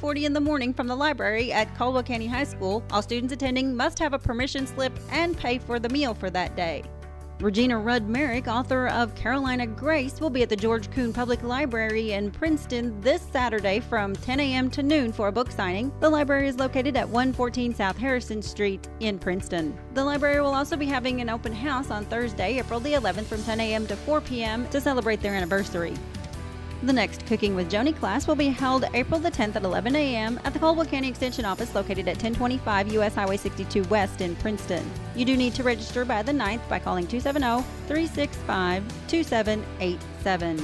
8:40 in the morning from the library at Caldwell County High School. All students attending must have a permission slip and pay for the meal for that day. Regina Rudd Merrick, author of Carolina Grace, will be at the George Kuhn Public Library in Princeton this Saturday from 10 a.m. to noon for a book signing. The library is located at 114 South Harrison Street in Princeton. The library will also be having an open house on Thursday, April the 11th from 10 a.m. to 4 p.m. to celebrate their anniversary. The next Cooking with Joni class will be held April the 10th at 11 a.m. at the Caldwell County Extension Office located at 1025 U.S. Highway 62 West in Princeton. You do need to register by the 9th by calling 270-365-2787.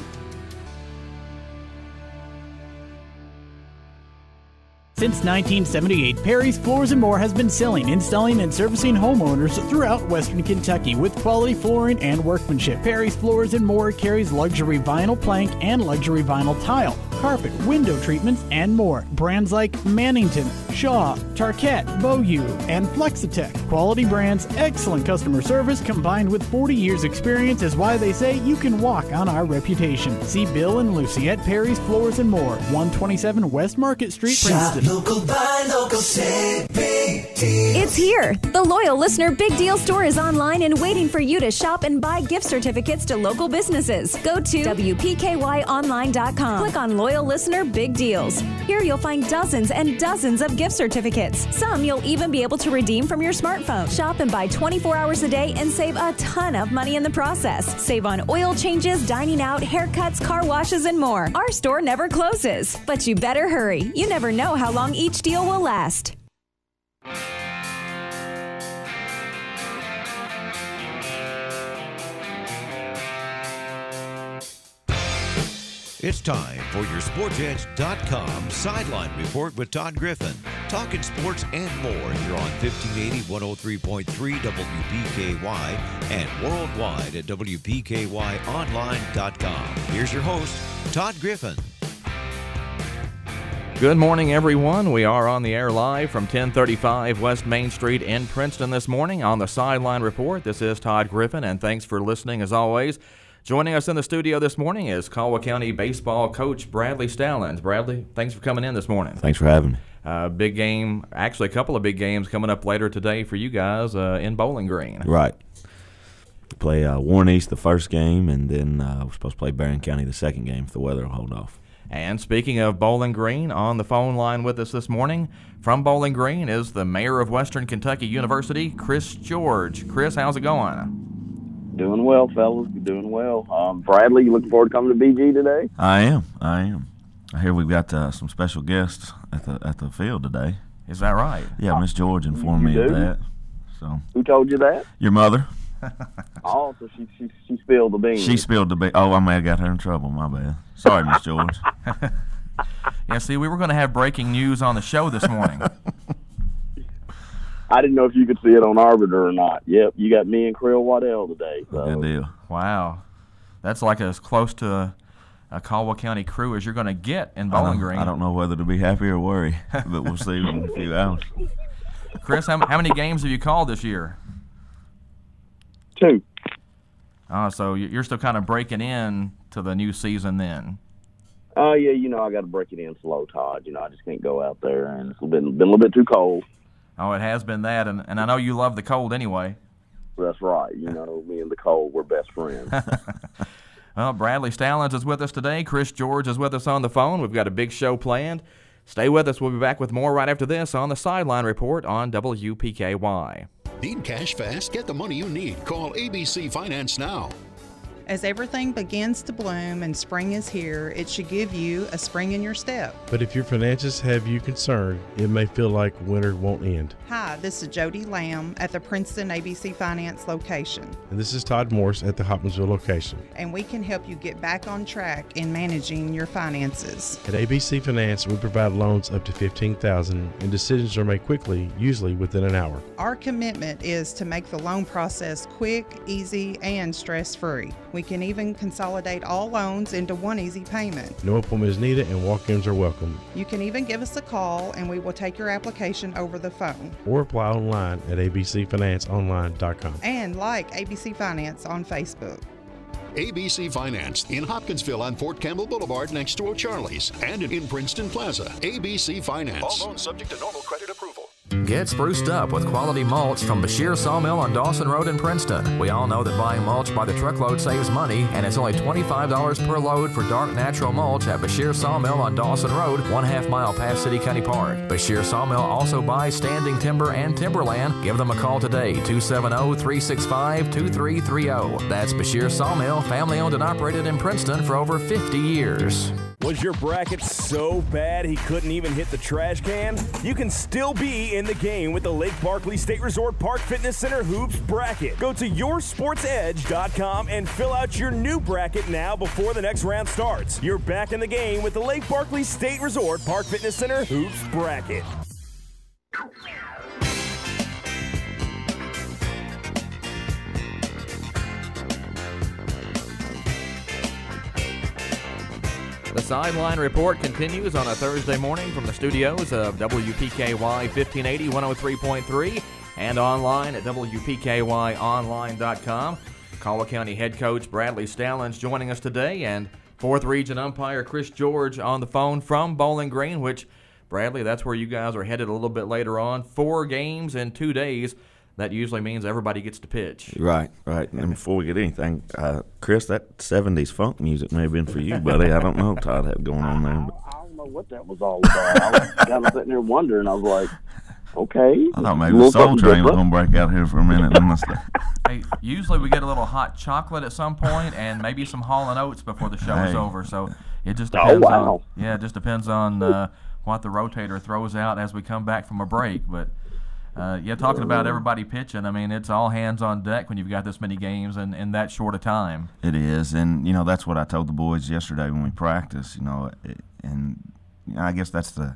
Since 1978, Perry's Floors & More has been selling, installing, and servicing homeowners throughout Western Kentucky with quality flooring and workmanship. Perry's Floors & More carries luxury vinyl plank and luxury vinyl tile, carpet, window treatments, and more. Brands like Mannington, Shaw, Tarkett, Beaulieu, and Flexitech. Quality brands, excellent customer service, combined with 40 years experience is why they say you can walk on our reputation. See Bill and Lucy at Perry's Floors & More, 127 West Market Street, Princeton. Local, buy local, save big deals. It's here. The Loyal Listener Big Deal Store is online and waiting for you to shop and buy gift certificates to local businesses. Go to WPKYonline.com. Click on Loyal Listener Big Deals. Here you'll find dozens and dozens of gift certificates. Some you'll even be able to redeem from your smartphone. Shop and buy 24 hours a day and save a ton of money in the process. Save on oil changes, dining out, haircuts, car washes, and more. Our store never closes, but you better hurry. You never know how long each deal will last. It's time for your SportsEdge.com Sideline Report with Todd Griffin. Talking sports and more here on 1580, 103.3 WPKY and worldwide at WPKYonline.com. Here's your host, Todd Griffin. Good morning, everyone. We are on the air live from 1035 West Main Street in Princeton this morning on the Sideline Report. This is Todd Griffin, and thanks for listening as always. Joining us in the studio this morning is Caldwell County baseball coach Bradley Stallings. Bradley, thanks for coming in this morning. Thanks for having me. Big game, actually a couple of big games coming up later today for you guys in Bowling Green. Right. We play Warren East the first game, and then we're supposed to play Barron County the second game if the weather will hold off. And speaking of Bowling Green, on the phone line with us this morning from Bowling Green is the mayor of Western Kentucky University, Chris George. Chris, how's it going? Doing well, fellas. Doing well. Bradley, you looking forward to coming to BG today? I am. I hear we've got some special guests at the field today. Is that right? Yeah, Miss George informed me of that. So who told you that? Your mother. Oh, so she spilled the beans. She spilled the beans. Oh, I may have got her in trouble. My bad. Sorry, Miss George. Yeah, see, we were going to have breaking news on the show this morning. I didn't know if you could see it on Arbiter or not. Yep, you got me and Creel Waddell today. So. Good deal. Wow. That's like as close to a Caldwell County crew as you're going to get in Bowling Green. I don't know whether to be happy or worry, but we'll see in a few hours. Chris, how many games have you called this year? 2. Oh, so you're still kind of breaking in to the new season then? Oh, yeah, I got to break it in slow, Todd. I just can't go out there, and it's been a little bit too cold. Oh, it has been that, and I know you love the cold anyway. That's right. Me and the cold, we're best friends. Well, Bradley Stallings is with us today. Chris George is with us on the phone. We've got a big show planned. Stay with us. We'll be back with more right after this on the Sideline Report on WPKY. Need cash fast? Get the money you need. Call ABC Finance now. As everything begins to bloom and spring is here, it should give you a spring in your step. But if your finances have you concerned, it may feel like winter won't end. Hi, this is Jody Lamb at the Princeton ABC Finance location. And this is Todd Morse at the Hopkinsville location. And we can help you get back on track in managing your finances. At ABC Finance, we provide loans up to $15,000, and decisions are made quickly, usually within an hour. Our commitment is to make the loan process quick, easy, and stress-free. We can even consolidate all loans into one easy payment. No appointment is needed, and walk-ins are welcome. You can even give us a call, and we will take your application over the phone. Or apply online at abcfinanceonline.com. And like ABC Finance on Facebook. ABC Finance in Hopkinsville on Fort Campbell Boulevard next to O'Charlie's, and in Princeton Plaza. ABC Finance. All loans subject to normal credit approval. Get spruced up with quality mulch from Bashir Sawmill on Dawson Road in Princeton. We all know that buying mulch by the truckload saves money, and it's only $25 per load for dark natural mulch at Bashir Sawmill on Dawson Road, 1/2 mile past City County Park. Bashir Sawmill also buys standing timber and timberland. Give them a call today, 270-365-2330. That's Bashir Sawmill, family owned and operated in Princeton for over 50 years. Was your bracket so bad he couldn't even hit the trash can? You can still be in the game with the Lake Barkley State Resort Park Fitness Center Hoops bracket. Go to yoursportsedge.com and fill out your new bracket now before the next round starts. You're back in the game with the Lake Barkley State Resort Park Fitness Center Hoops bracket. The Sideline Report continues on a Thursday morning from the studios of WPKY 1580 103.3 and online at WPKYonline.com. Caldwell County head coach Bradley Stallings joining us today, and 4th Region umpire Chris George on the phone from Bowling Green, which, Bradley, that's where you guys are headed a little bit later on. 4 games in 2 days. That usually means everybody gets to pitch. Right. And before we get anything, Chris, that 70s funk music may have been for you, buddy. I don't know, Todd, had going on there. But I don't know what that was all about. I was kind of sitting there wondering. I was like, okay. I thought maybe the Soul Train was going to break out here for a minute. Hey, usually we get a little hot chocolate at some point and maybe some Hall & Oates before the show is over. So it just depends it just depends on what the rotator throws out as we come back from a break. But talking about everybody pitching, I mean, it's all hands on deck when you've got this many games in that short a time. It is, and, that's what I told the boys yesterday when we practiced, and I guess that's the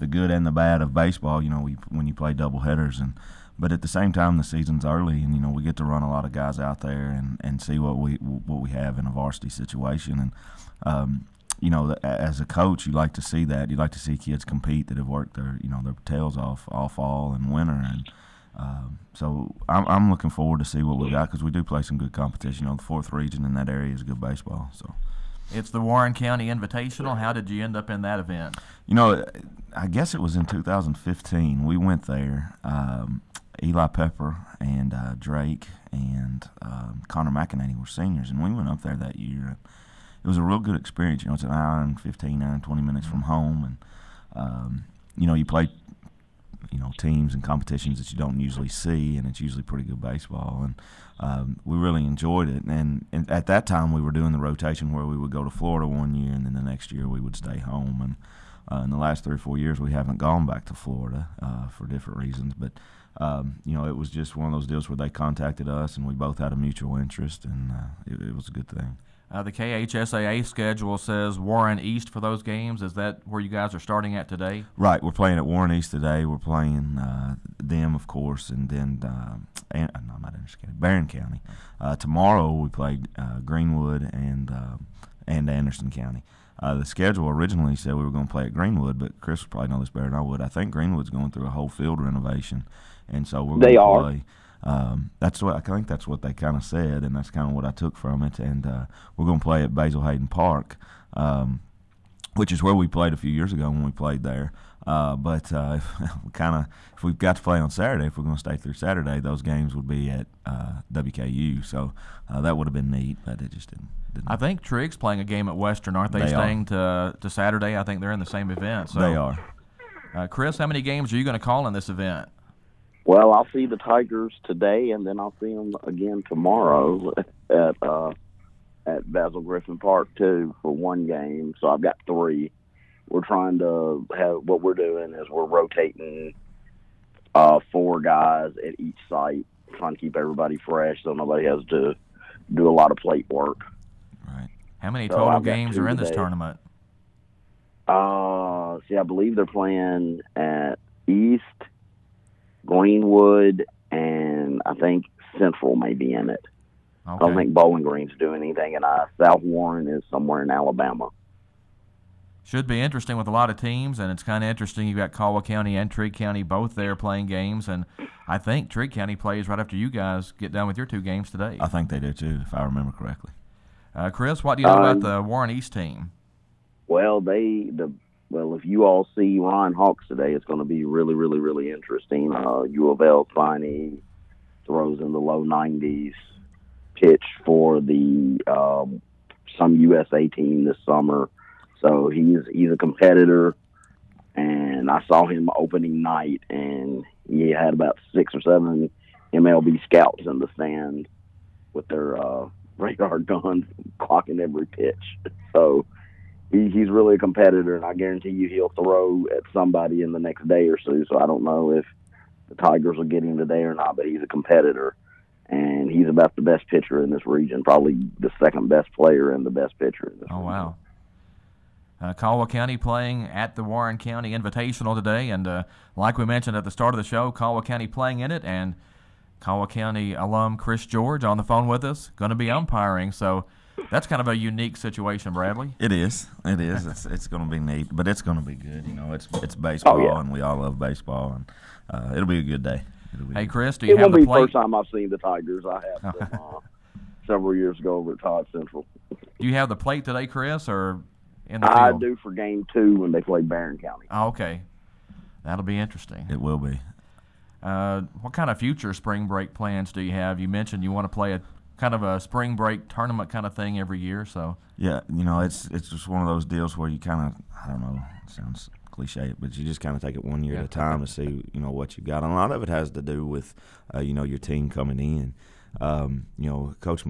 good and the bad of baseball, when you play doubleheaders. But at the same time, the season's early, and, we get to run a lot of guys out there and see what we have in a varsity situation. And, as a coach, you like to see that. You like to see kids compete that have worked their tails off all fall and winter. And so I'm looking forward to see what we got, because we do play some good competition. The 4th Region in that area is good baseball. So it's the Warren County Invitational. How did you end up in that event? I guess it was in 2015. We went there. Eli Pepper and Drake and Connor McEnany were seniors, and we went up there that year. It was a real good experience. It's an hour and 15, hour and 20 minutes from home, and you play, teams and competitions that you don't usually see, and it's usually pretty good baseball. And we really enjoyed it. And at that time, we were doing the rotation where we would go to Florida one year, and then the next year we would stay home. And in the last 3 or 4 years, we haven't gone back to Florida for different reasons, but. It was just one of those deals where they contacted us, and we both had a mutual interest, and it was a good thing. The KHSAA schedule says Warren East for those games. Is that where you guys are starting at today? Right. We're playing at Warren East today. We're playing them, of course, and then Barron County. Tomorrow we play Greenwood and Anderson County. The schedule originally said we were going to play at Greenwood, but Chris would probably know this better than I would. I think Greenwood's going through a whole field renovation, and so we're going to play. I think that's what they kind of said, and that's kind of what I took from it. And we're going to play at Basil Hayden Park, which is where we played a few years ago when we played there. But if we've got to play on Saturday, if we're going to stay through Saturday, those games would be at WKU. So that would have been neat, but it just didn't. I think Trig's playing a game at Western, aren't they? Staying to Saturday. I think they're in the same event. So, they are. Chris, how many games are you going to call in this event? Well, I'll see the Tigers today, and then I'll see them again tomorrow at Basil Griffin Park too for one game. So I've got 3. We're trying to have what we're doing is we're rotating 4 guys at each site, trying to keep everybody fresh so nobody has to do a lot of plate work. Right. How many total games are in this tournament? I believe they're playing at East, Greenwood, and I think Central may be in it. Okay. I don't think Bowling Green's doing anything, and South Warren is somewhere in Alabama. Should be interesting with a lot of teams, and it's kind of interesting. You've got Caldwell County and Trigg County both there playing games, and I think Trigg County plays right after you guys get done with your 2 games today. I think they do too, if I remember correctly. Chris, what do you know about the Warren East team? Well, if you all see Ryan Hawks today, it's going to be really, really, really interesting. U of L signee throws in the low 90s, pitch for the some USA team this summer. So he's a competitor, and I saw him opening night, and he had about 6 or 7 MLB scouts in the stand with their radar guns clocking every pitch. So he's really a competitor, and I guarantee you he'll throw at somebody in the next day or so. So I don't know if the Tigers will get him today or not, but he's a competitor, and he's about the best pitcher in this region, probably the second best player and the best pitcher in this region. Wow. Caldwell County playing at the Warren County Invitational today, and like we mentioned at the start of the show, Caldwell County playing in it, and Caldwell County alum Chris George on the phone with us, going to be umpiring, so that's kind of a unique situation, Bradley. It is. It's going to be neat, but it's going to be good. It's baseball, and we all love baseball, and it'll be a good day. Hey, Chris, do you have the plate? It won't be the first time I've seen the Tigers. I have them several years ago over at Todd Central. Do you have the plate today, Chris, or in the field? I do for Game 2 when they play Barron County. Oh, okay. That'll be interesting. It will be. What kind of future spring break plans do you have? You mentioned you want to play a kind of a spring break tournament kind of thing every year. So yeah, it's just one of those deals where you kind of, I don't know, it sounds cliche, but you just kind of take it one year at a time to see what you got. And a lot of it has to do with your team coming in. Coach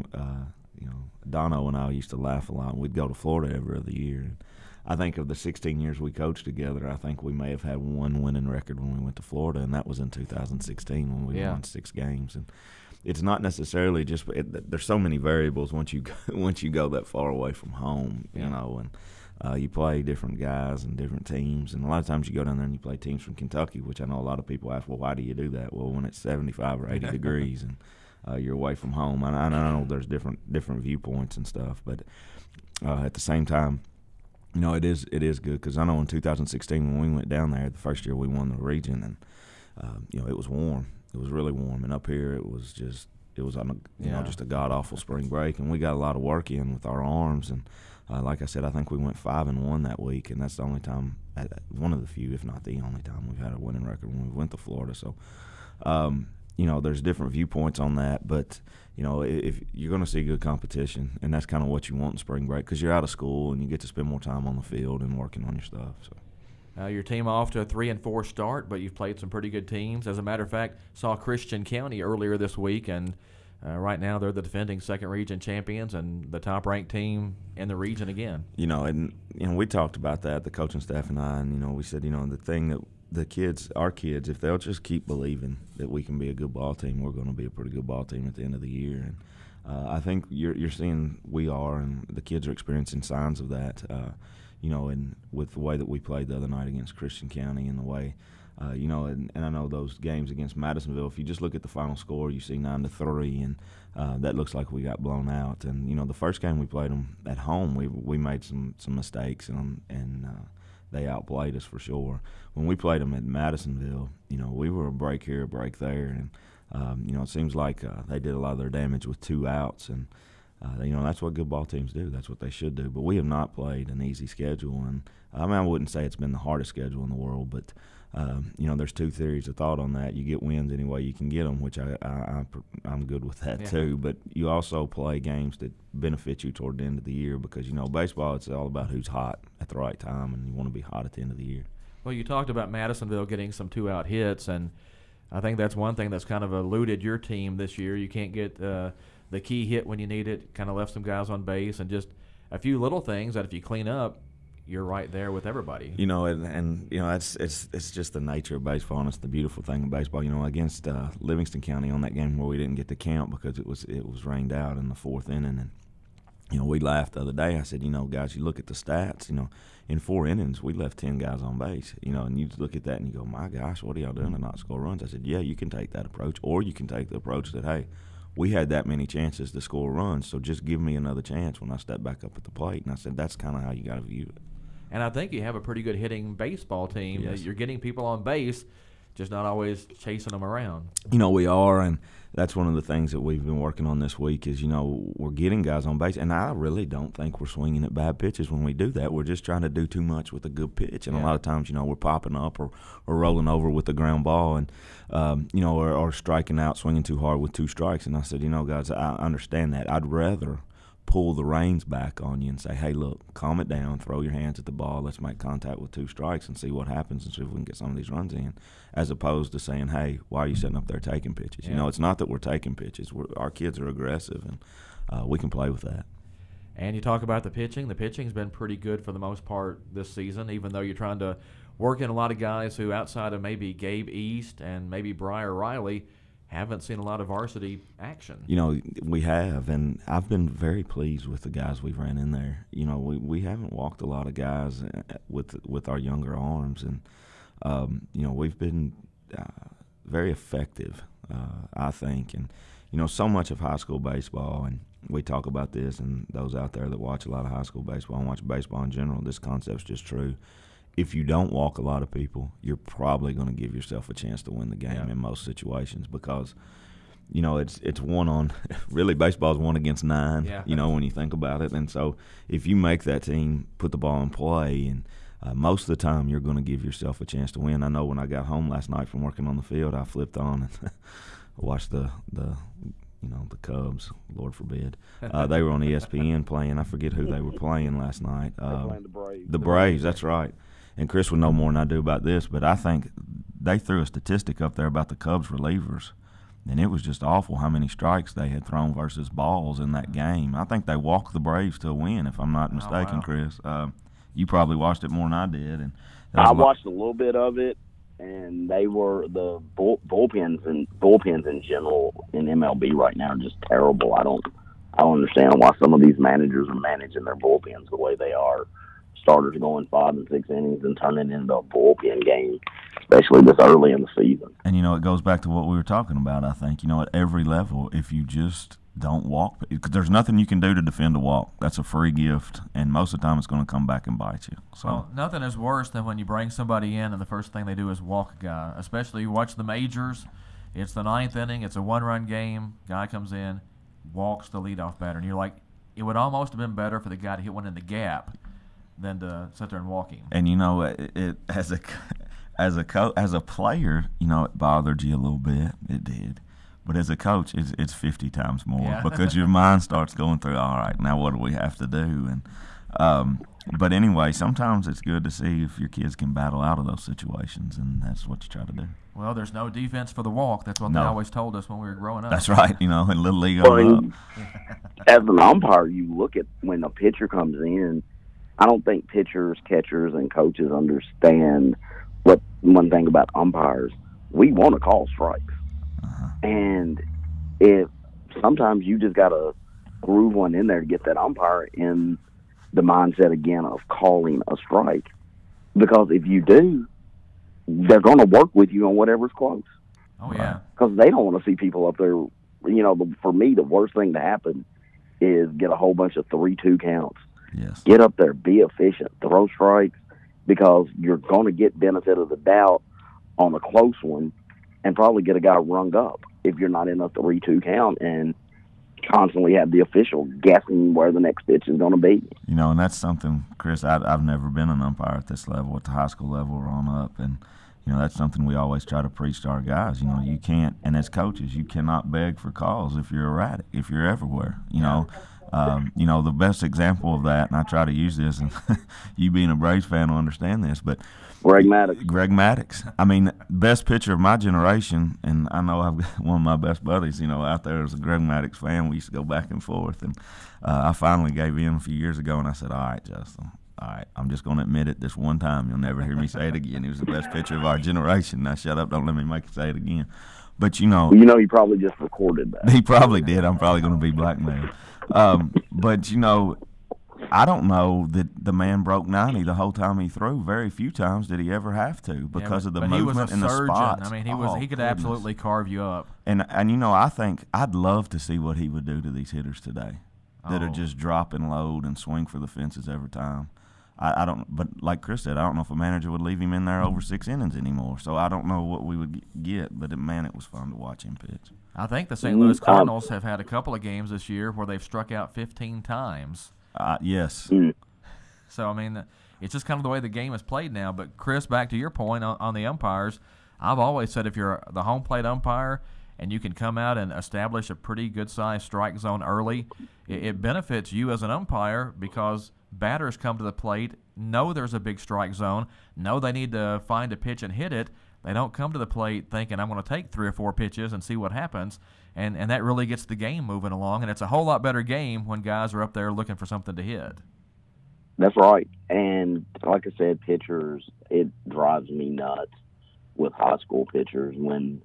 Dono and I used to laugh a lot. We'd go to Florida every other year. And I think of the 16 years we coached together, I think we may have had one winning record when we went to Florida, and that was in 2016 when we won 6 games. And it's not necessarily just there's so many variables once you go that far away from home, and you play different guys and different teams, and a lot of times you go down there and you play teams from Kentucky, which I know a lot of people ask, well, why do you do that? Well, when it's 75 or 80 degrees and you're away from home, I know there's different viewpoints and stuff, but at the same time, it is good, because I know in 2016 when we went down there, the first year we won the region, and it was warm. It was really warm, and up here it was just a god awful spring break, and we got a lot of work in with our arms, and like I said, I think we went 5-1 that week, and that's the only time, one of the few, if not the only time, we've had a winning record when we went to Florida. So, there's different viewpoints on that, but if you're going to see good competition, and that's kind of what you want in spring break, because you're out of school and you get to spend more time on the field and working on your stuff. So. Your team off to a 3-4 start, but you've played some pretty good teams. As a matter of fact, saw Christian County earlier this week, and right now they're the defending second region champions and the top-ranked team in the region again. And we talked about that, the coaching staff and I, and we said, the thing that our kids, if they'll just keep believing that we can be a good ball team, we're going to be a pretty good ball team at the end of the year. And I think you're seeing we are, and the kids are experiencing signs of that. And with the way that we played the other night against Christian County, and the way, and I know those games against Madisonville, if you just look at the final score, you see 9-3, and that looks like we got blown out. And, the first game we played them at home, we made some mistakes, and they outplayed us for sure. When we played them at Madisonville, we were a break here, a break there, and, it seems like they did a lot of their damage with 2 outs, and that's what good ball teams do. That's what they should do. But we have not played an easy schedule, and I wouldn't say it's been the hardest schedule in the world, but there's 2 theories of thought on that. You get wins any way you can get them, which I'm good with that too. But you also play games that benefit you toward the end of the year, because baseball, it's all about who's hot at the right time, and you want to be hot at the end of the year. Well, you talked about Madisonville getting some 2-out hits, and I think that's one thing that's kind of eluded your team this year. You can't get the key hit when you need it, kind of left some guys on base, and just a few little things that if you clean up, you're right there with everybody. It's just the nature of baseball, and it's the beautiful thing of baseball. Against Livingston County on that game where we didn't get to count because it was rained out in the 4th inning, and we laughed the other day. I said, guys, you look at the stats. In 4 innings we left 10 guys on base. And you look at that and you go, my gosh, what are y'all doing to not score runs? I said, yeah, you can take that approach, or you can take the approach that, hey, we had that many chances to score runs, so just give me another chance when I step back up at the plate. And I said, that's kind of how you got to view it. And I think you have a pretty good hitting baseball team. Yes. You're getting people on base. just not always chasing them around. We are, and that's one of the things that we've been working on this week is, we're getting guys on base, and I really don't think we're swinging at bad pitches when we do that. We're just trying to do too much with a good pitch, and a lot of times, we're popping up or rolling over with the ground ball and, or striking out, swinging too hard with 2 strikes. And I said, guys, I understand that. I'd rather pull the reins back on you and say, hey, look, calm it down, throw your hands at the ball, let's make contact with 2 strikes and see what happens and see if we can get some of these runs in, as opposed to saying, hey, why are you sitting up there taking pitches? It's not that we're taking pitches. Our kids are aggressive, and we can play with that. And you talk about the pitching. The pitching's been pretty good for the most part this season, even though you're trying to work in a lot of guys who, outside of maybe Gabe East and maybe Briar Riley, haven't seen a lot of varsity action. We have, and I've been very pleased with the guys we've ran in there. We haven't walked a lot of guys with our younger arms, and we've been very effective, I think. And so much of high school baseball, and we talk about this, and those out there that watch a lot of high school baseball and watch baseball in general, this concept's just true. If you don't walk a lot of people, you're probably going to give yourself a chance to win the game in most situations, because it's one on – really baseball is 1 against 9, when you think about it. And so if you make that team put the ball in play, and most of the time you're going to give yourself a chance to win. I know when I got home last night from working on the field, I flipped on and watched the Cubs, Lord forbid. They were on ESPN playing. I forget who they were playing last night. Playing the Braves. The Braves, that's right. And Chris would know more than I do about this, but I think they threw a statistic up there about the Cubs relievers, and it was just awful how many strikes they had thrown versus balls in that game. I think they walked the Braves to a win, if I'm not mistaken, Chris. You probably watched it more than I did. And I watched a little bit of it, and they were the bullpens in general in MLB right now are just terrible. I don't understand why some of these managers are managing their bullpens the way they are. Starters going 5 and 6 innings and turning it into a bullpen game, especially this early in the season. And, it goes back to what we were talking about, I think. At every level, if you just don't walk, because there's nothing you can do to defend a walk. That's a free gift, and most of the time it's going to come back and bite you. So well, nothing is worse than when you bring somebody in and the first thing they do is walk a guy, especially you watch the majors. It's the 9th inning. It's a 1-run game. Guy comes in, walks the leadoff batter, and you're like, it would almost have been better for the guy to hit one in the gap than to sit there and walk him. And it as a player, it bothered you a little bit. It did, but as a coach, it's 50 times more because your mind starts going through. All right, now what do we have to do? And but anyway, sometimes it's good to see if your kids can battle out of those situations, and that's what you try to do. Well, there's no defense for the walk. That's what they always told us when we were growing up. That's right. In Little League. As an umpire, you look at when a pitcher comes in. I don't think pitchers, catchers, and coaches understand what one thing about umpires. We want to call strikes. And if sometimes you just got to groove one in there to get that umpire in the mindset again of calling a strike. Because if you do, they're going to work with you on whatever's close. Oh, yeah. Because they don't want to see people up there. For me, the worst thing to happen is get a whole bunch of 3-2 counts. Yes. Get up there, be efficient, throw strikes, because you're going to get benefit of the doubt on a close one and probably get a guy rung up if you're not in a 3-2 count and constantly have the official guessing where the next pitch is going to be. And that's something, Chris, I've never been an umpire at this level, at the high school level or on up, and that's something we always try to preach to our guys. You can't, and as coaches, you cannot beg for calls if you're erratic, if you're everywhere, the best example of that, and I try to use this, and you being a Braves fan will understand this, but Greg Maddux. Greg Maddux. I mean, best pitcher of my generation, and I know I've got one of my best buddies, out there is a Greg Maddux fan. We used to go back and forth, and I finally gave in a few years ago, and I said, all right, Justin, all right, I'm just going to admit it this one time. You'll never hear me say it again. He was the best pitcher of our generation. Now shut up, don't let me make you say it again. But, he probably just recorded that. He probably did. I'm probably going to be blackmailed. But, I don't know that the man broke 90 the whole time he threw. Very few times did he ever have to because of the movement and the spots. I mean, he could absolutely carve you up. And I think I'd love to see what he would do to these hitters today that are just drop and load and swing for the fences every time. I don't. But like Chris said, I don't know if a manager would leave him in there over 6 innings anymore. So I don't know what we would get. But man, it was fun to watch him pitch. I think the St. Louis Cardinals have had a couple of games this year where they've struck out 15 times. Yes. So I mean, it's just kind of the way the game is played now. But Chris, back to your point on the umpires, I've always said if you're the home plate umpire and you can come out and establish a pretty good-sized strike zone early, it benefits you as an umpire because batters come to the plate, know there's a big strike zone, know they need to find a pitch and hit it. They don't come to the plate thinking, I'm going to take 3 or 4 pitches and see what happens, and that really gets the game moving along, and it's a whole lot better game when guys are up there looking for something to hit. That's right. And like I said, pitchers, it drives me nuts with high school pitchers when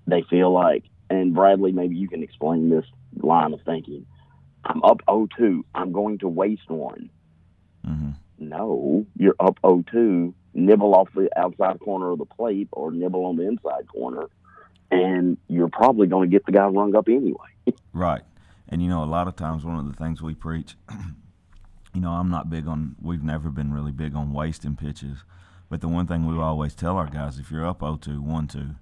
they feel like, and Bradley, maybe you can explain this line of thinking, I'm up 0-2, I'm going to waste one. Mm-hmm. No, you're up 0-2, nibble off the outside corner of the plate or nibble on the inside corner, and you're probably going to get the guy rung up anyway. Right. And, a lot of times one of the things we preach, I'm not big on, we've never been really big on wasting pitches. But the one thing we always tell our guys, if you're up 0-2, 1-2,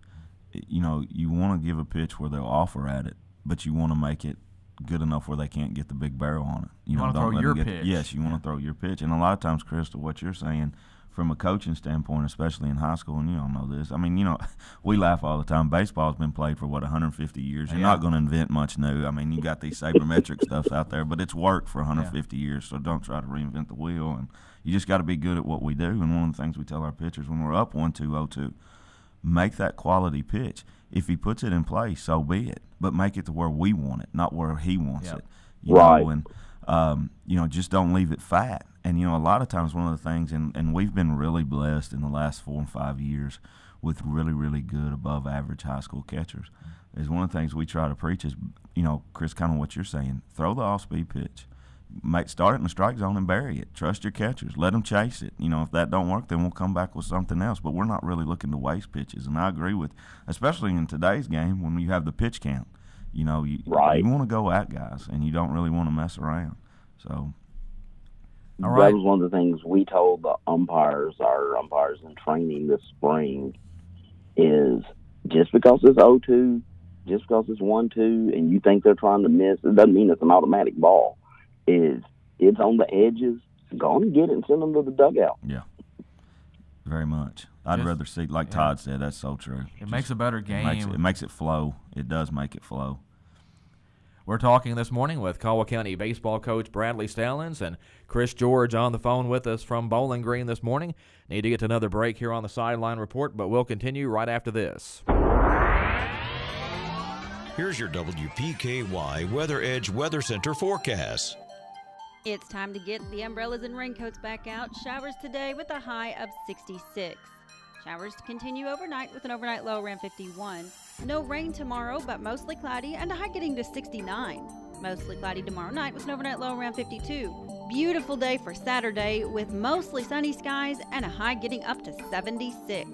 you want to give a pitch where they'll offer at it, but you want to make it good enough where they can't get the big barrel on it. You want to throw your pitch. Yes, you want to throw your pitch. And a lot of times, Crystal, what you're saying, from a coaching standpoint, especially in high school, and you all know this, I mean, we laugh all the time. Baseball's been played for, 150 years. You're not going to invent much new. I mean, you got these sabermetric stuffs out there, but it's worked for 150 years, so don't try to reinvent the wheel. And you just got to be good at what we do. And one of the things we tell our pitchers when we're up 1-2, 0-2, make that quality pitch. If he puts it in play, so be it. But make it to where we want it, not where he wants it. Right. And, just don't leave it fat. And, a lot of times one of the things, and we've been really blessed in the last 4 and 5 years with really, really good above average high school catchers, is one of the things we try to preach is, Chris, kind of what you're saying, throw the off-speed pitch. Start it in the strike zone and bury it. Trust your catchers. Let them chase it. If that don't work, then we'll come back with something else. But we're not really looking to waste pitches. And I agree with, especially in today's game when you have the pitch count. You want to go at guys, and you don't really want to mess around. So, all right. That was one of the things we told the our umpires in training this spring, is just because it's 0-2, just because it's 1-2, and you think they're trying to miss, it doesn't mean it's an automatic ball. It's on the edges, go on and get it and send them to the dugout. Yeah, very much. I'd rather see, like Todd said, that's so true. It makes a better game. It makes it flow. It does make it flow. We're talking this morning with Caldwell County baseball coach Bradley Stallings and Chris George on the phone with us from Bowling Green this morning. Need to get to another break here on the Sideline Report, but we'll continue right after this. Here's your WPKY Weather Edge Weather Center forecast. It's time to get the umbrellas and raincoats back out. Showers today with a high of 66. Showers continue overnight with an overnight low around 51. No rain tomorrow, but mostly cloudy and a high getting to 69. Mostly cloudy tomorrow night with an overnight low around 52. Beautiful day for Saturday with mostly sunny skies and a high getting up to 76.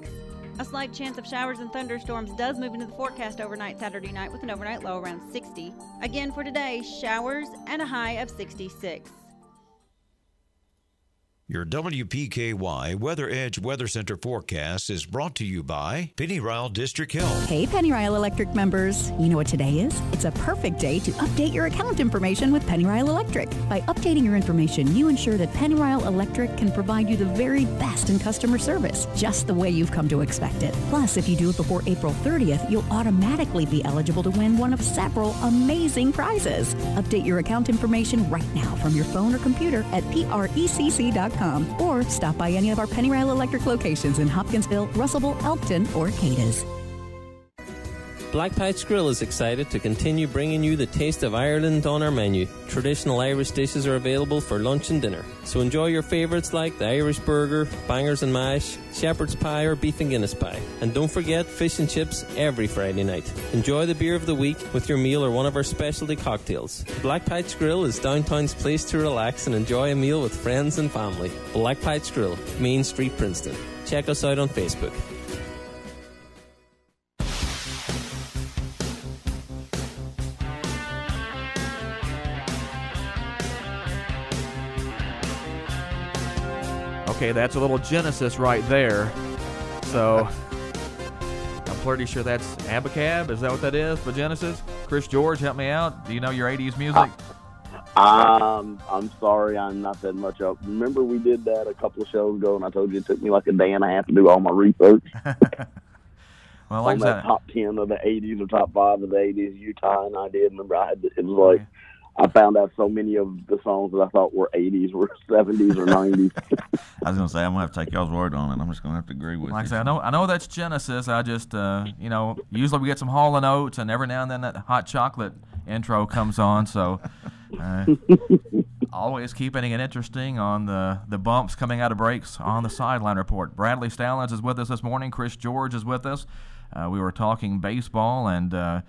A slight chance of showers and thunderstorms does move into the forecast overnight Saturday night with an overnight low around 60. Again for today, showers and a high of 66. Your WPKY Weather Edge Weather Center forecast is brought to you by Pennyrile District Health. Hey, Pennyrile Electric members. You know what today is? It's a perfect day to update your account information with Pennyrile Electric. By updating your information, you ensure that Pennyrile Electric can provide you the very best in customer service, just the way you've come to expect it. Plus, if you do it before April 30th, you'll automatically be eligible to win one of several amazing prizes. Update your account information right now from your phone or computer at PRECC.com. Or stop by any of our Pennyrile Electric locations in Hopkinsville, Russellville, Elkton, or Cadiz. Black Pipes Grill is excited to continue bringing you the taste of Ireland on our menu. Traditional Irish dishes are available for lunch and dinner. So enjoy your favourites like the Irish burger, bangers and mash, shepherd's pie or beef and Guinness pie. And don't forget fish and chips every Friday night. Enjoy the beer of the week with your meal or one of our specialty cocktails. Black Pipes Grill is downtown's place to relax and enjoy a meal with friends and family. Black Pipes Grill, Main Street, Princeton. Check us out on Facebook. Okay, that's a little Genesis right there. So I'm pretty sure that's Abacab. Is that what that is for Genesis? Chris George, help me out. Do you know your 80s music? I'm sorry, I'm not that much up. Remember we did that a couple of shows ago, and I told you it took me like a day and a half to do all my research. Well, like on that top 10 of the 80s or top 5 of the 80s, Utah, and I did. Remember, it was like I found out so many of the songs that I thought were 80s were 70s or 90s. I was going to say, I'm going to have to take y'all's word on it. I'm just going to have to agree with you. Like I say, I know that's Genesis. I just, usually we get some Hall & Oates, and every now and then that Hot Chocolate intro comes on, so always keeping it interesting on the bumps coming out of breaks on the Sideline Report. Bradley Stallings is with us this morning. Chris George is with us. We were talking baseball, and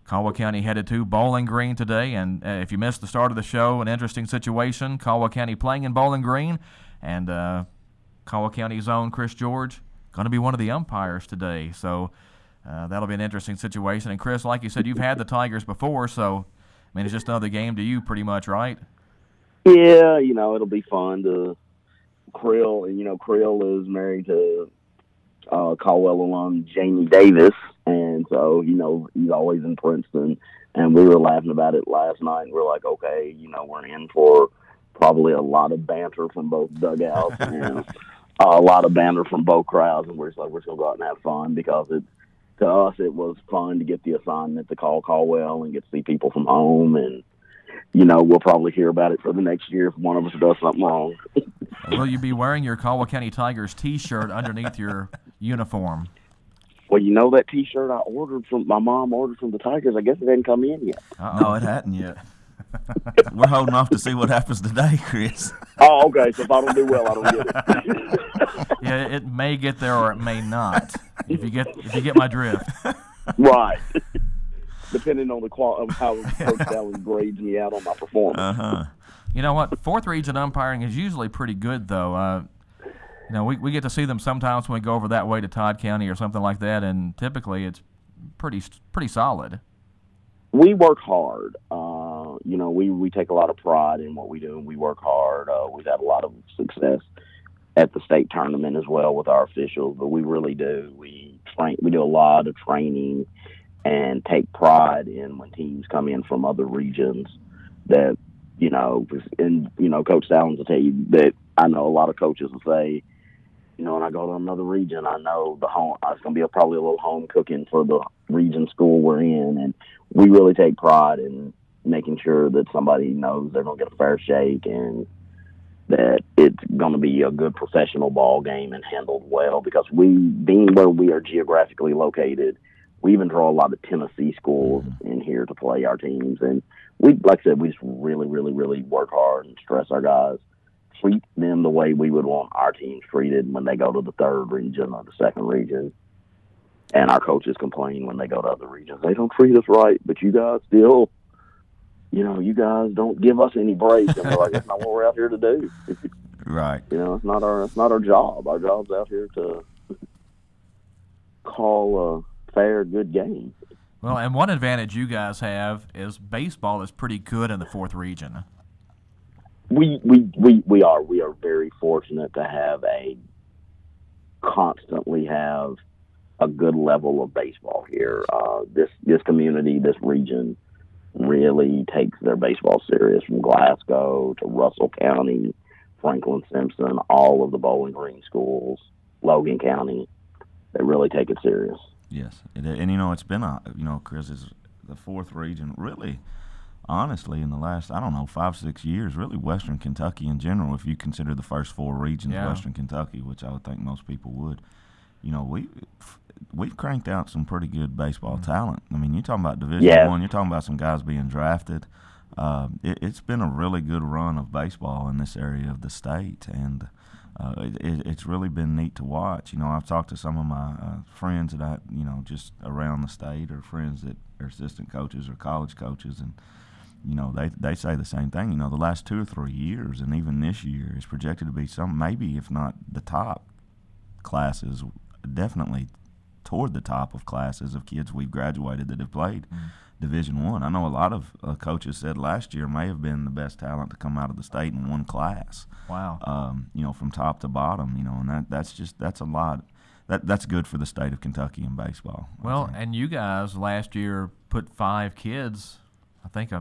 Caldwell County headed to Bowling Green today. And if you missed the start of the show, an interesting situation. Caldwell County playing in Bowling Green, and Caldwell County's own Chris George going to be one of the umpires today. So that'll be an interesting situation. And Chris, like you said, you've had the Tigers before, so I mean it's just another game to you, pretty much, right? Yeah, it'll be fun to Krill. And Krill is married to Caldwell alum Jamie Davis, and so he's always in Princeton. And we were laughing about it last night. And we're like, okay, we're in for probably a lot of banter from both dugouts and a lot of banter from both crowds. And we're just gonna go out and have fun, because to us it was fun to get the assignment to call Caldwell and get to see people from home. And we'll probably hear about it for the next year if one of us does something wrong. Will you be wearing your Caldwell County Tigers T-shirt underneath your uniform? Well, that T-shirt my mom ordered from the Tigers, I guess it hadn't come in yet. No, it hadn't yet. We're holding off to see what happens today, Chris. Oh, okay. So if I don't do well, I don't get it. Yeah, it may get there or it may not. If you get my drift. Right. Depending on the quality of how Coach Allen grades me out on my performance. Uh-huh. You know what? Fourth region umpiring is usually pretty good, though. We get to see them sometimes when we go over that way to Todd County or something like that, and typically it's pretty solid. We work hard. We take a lot of pride in what we do, and we work hard. We've had a lot of success at the state tournament as well with our officials, but we really do. We do a lot of training and take pride in when teams come in from other regions that, Coach Stallings will tell you that I know a lot of coaches will say, when I go to another region, I know it's going to be probably a little home cooking for the region school we're in. And we really take pride in making sure that somebody knows they're going to get a fair shake and that it's going to be a good professional ball game and handled well, because being where we are geographically located, we even draw a lot of Tennessee schools in here to play our teams. And like I said, we just really, really, really work hard and stress our guys, treat them the way we would want our teams treated when they go to the third region or the second region. And our coaches complain when they go to other regions. They don't treat us right, but you guys still, you guys don't give us any breaks. And we're like, that's not what we're out here to do. Right. It's not our job. Our job's out here to call a fair, good game. Well, and one advantage you guys have is baseball is pretty good in the fourth region. We are very fortunate to constantly have a good level of baseball here. This community, this region, really takes their baseball serious, from Glasgow to Russell County, Franklin Simpson, all of the Bowling Green schools, Logan County. They really take it serious. Yes, and it's been Chris, is the fourth region really. Honestly, in the last, 5-6 years, really Western Kentucky in general, if you consider the first four regions Western Kentucky, which I would think most people would, we've cranked out some pretty good baseball talent. I mean, you're talking about Division I, you're talking about some guys being drafted. It's been a really good run of baseball in this area of the state, and it's really been neat to watch. I've talked to some of my friends that just around the state, or friends that are assistant coaches or college coaches, and they say the same thing. The last 2 or 3 years, and even this year, is projected to be maybe if not the top classes, definitely toward the top of classes of kids we've graduated that have played Division I. I know a lot of coaches said last year may have been the best talent to come out of the state in one class. Wow. From top to bottom, and that's a lot. That's good for the state of Kentucky in baseball. Well, and you guys last year put 5 kids, I think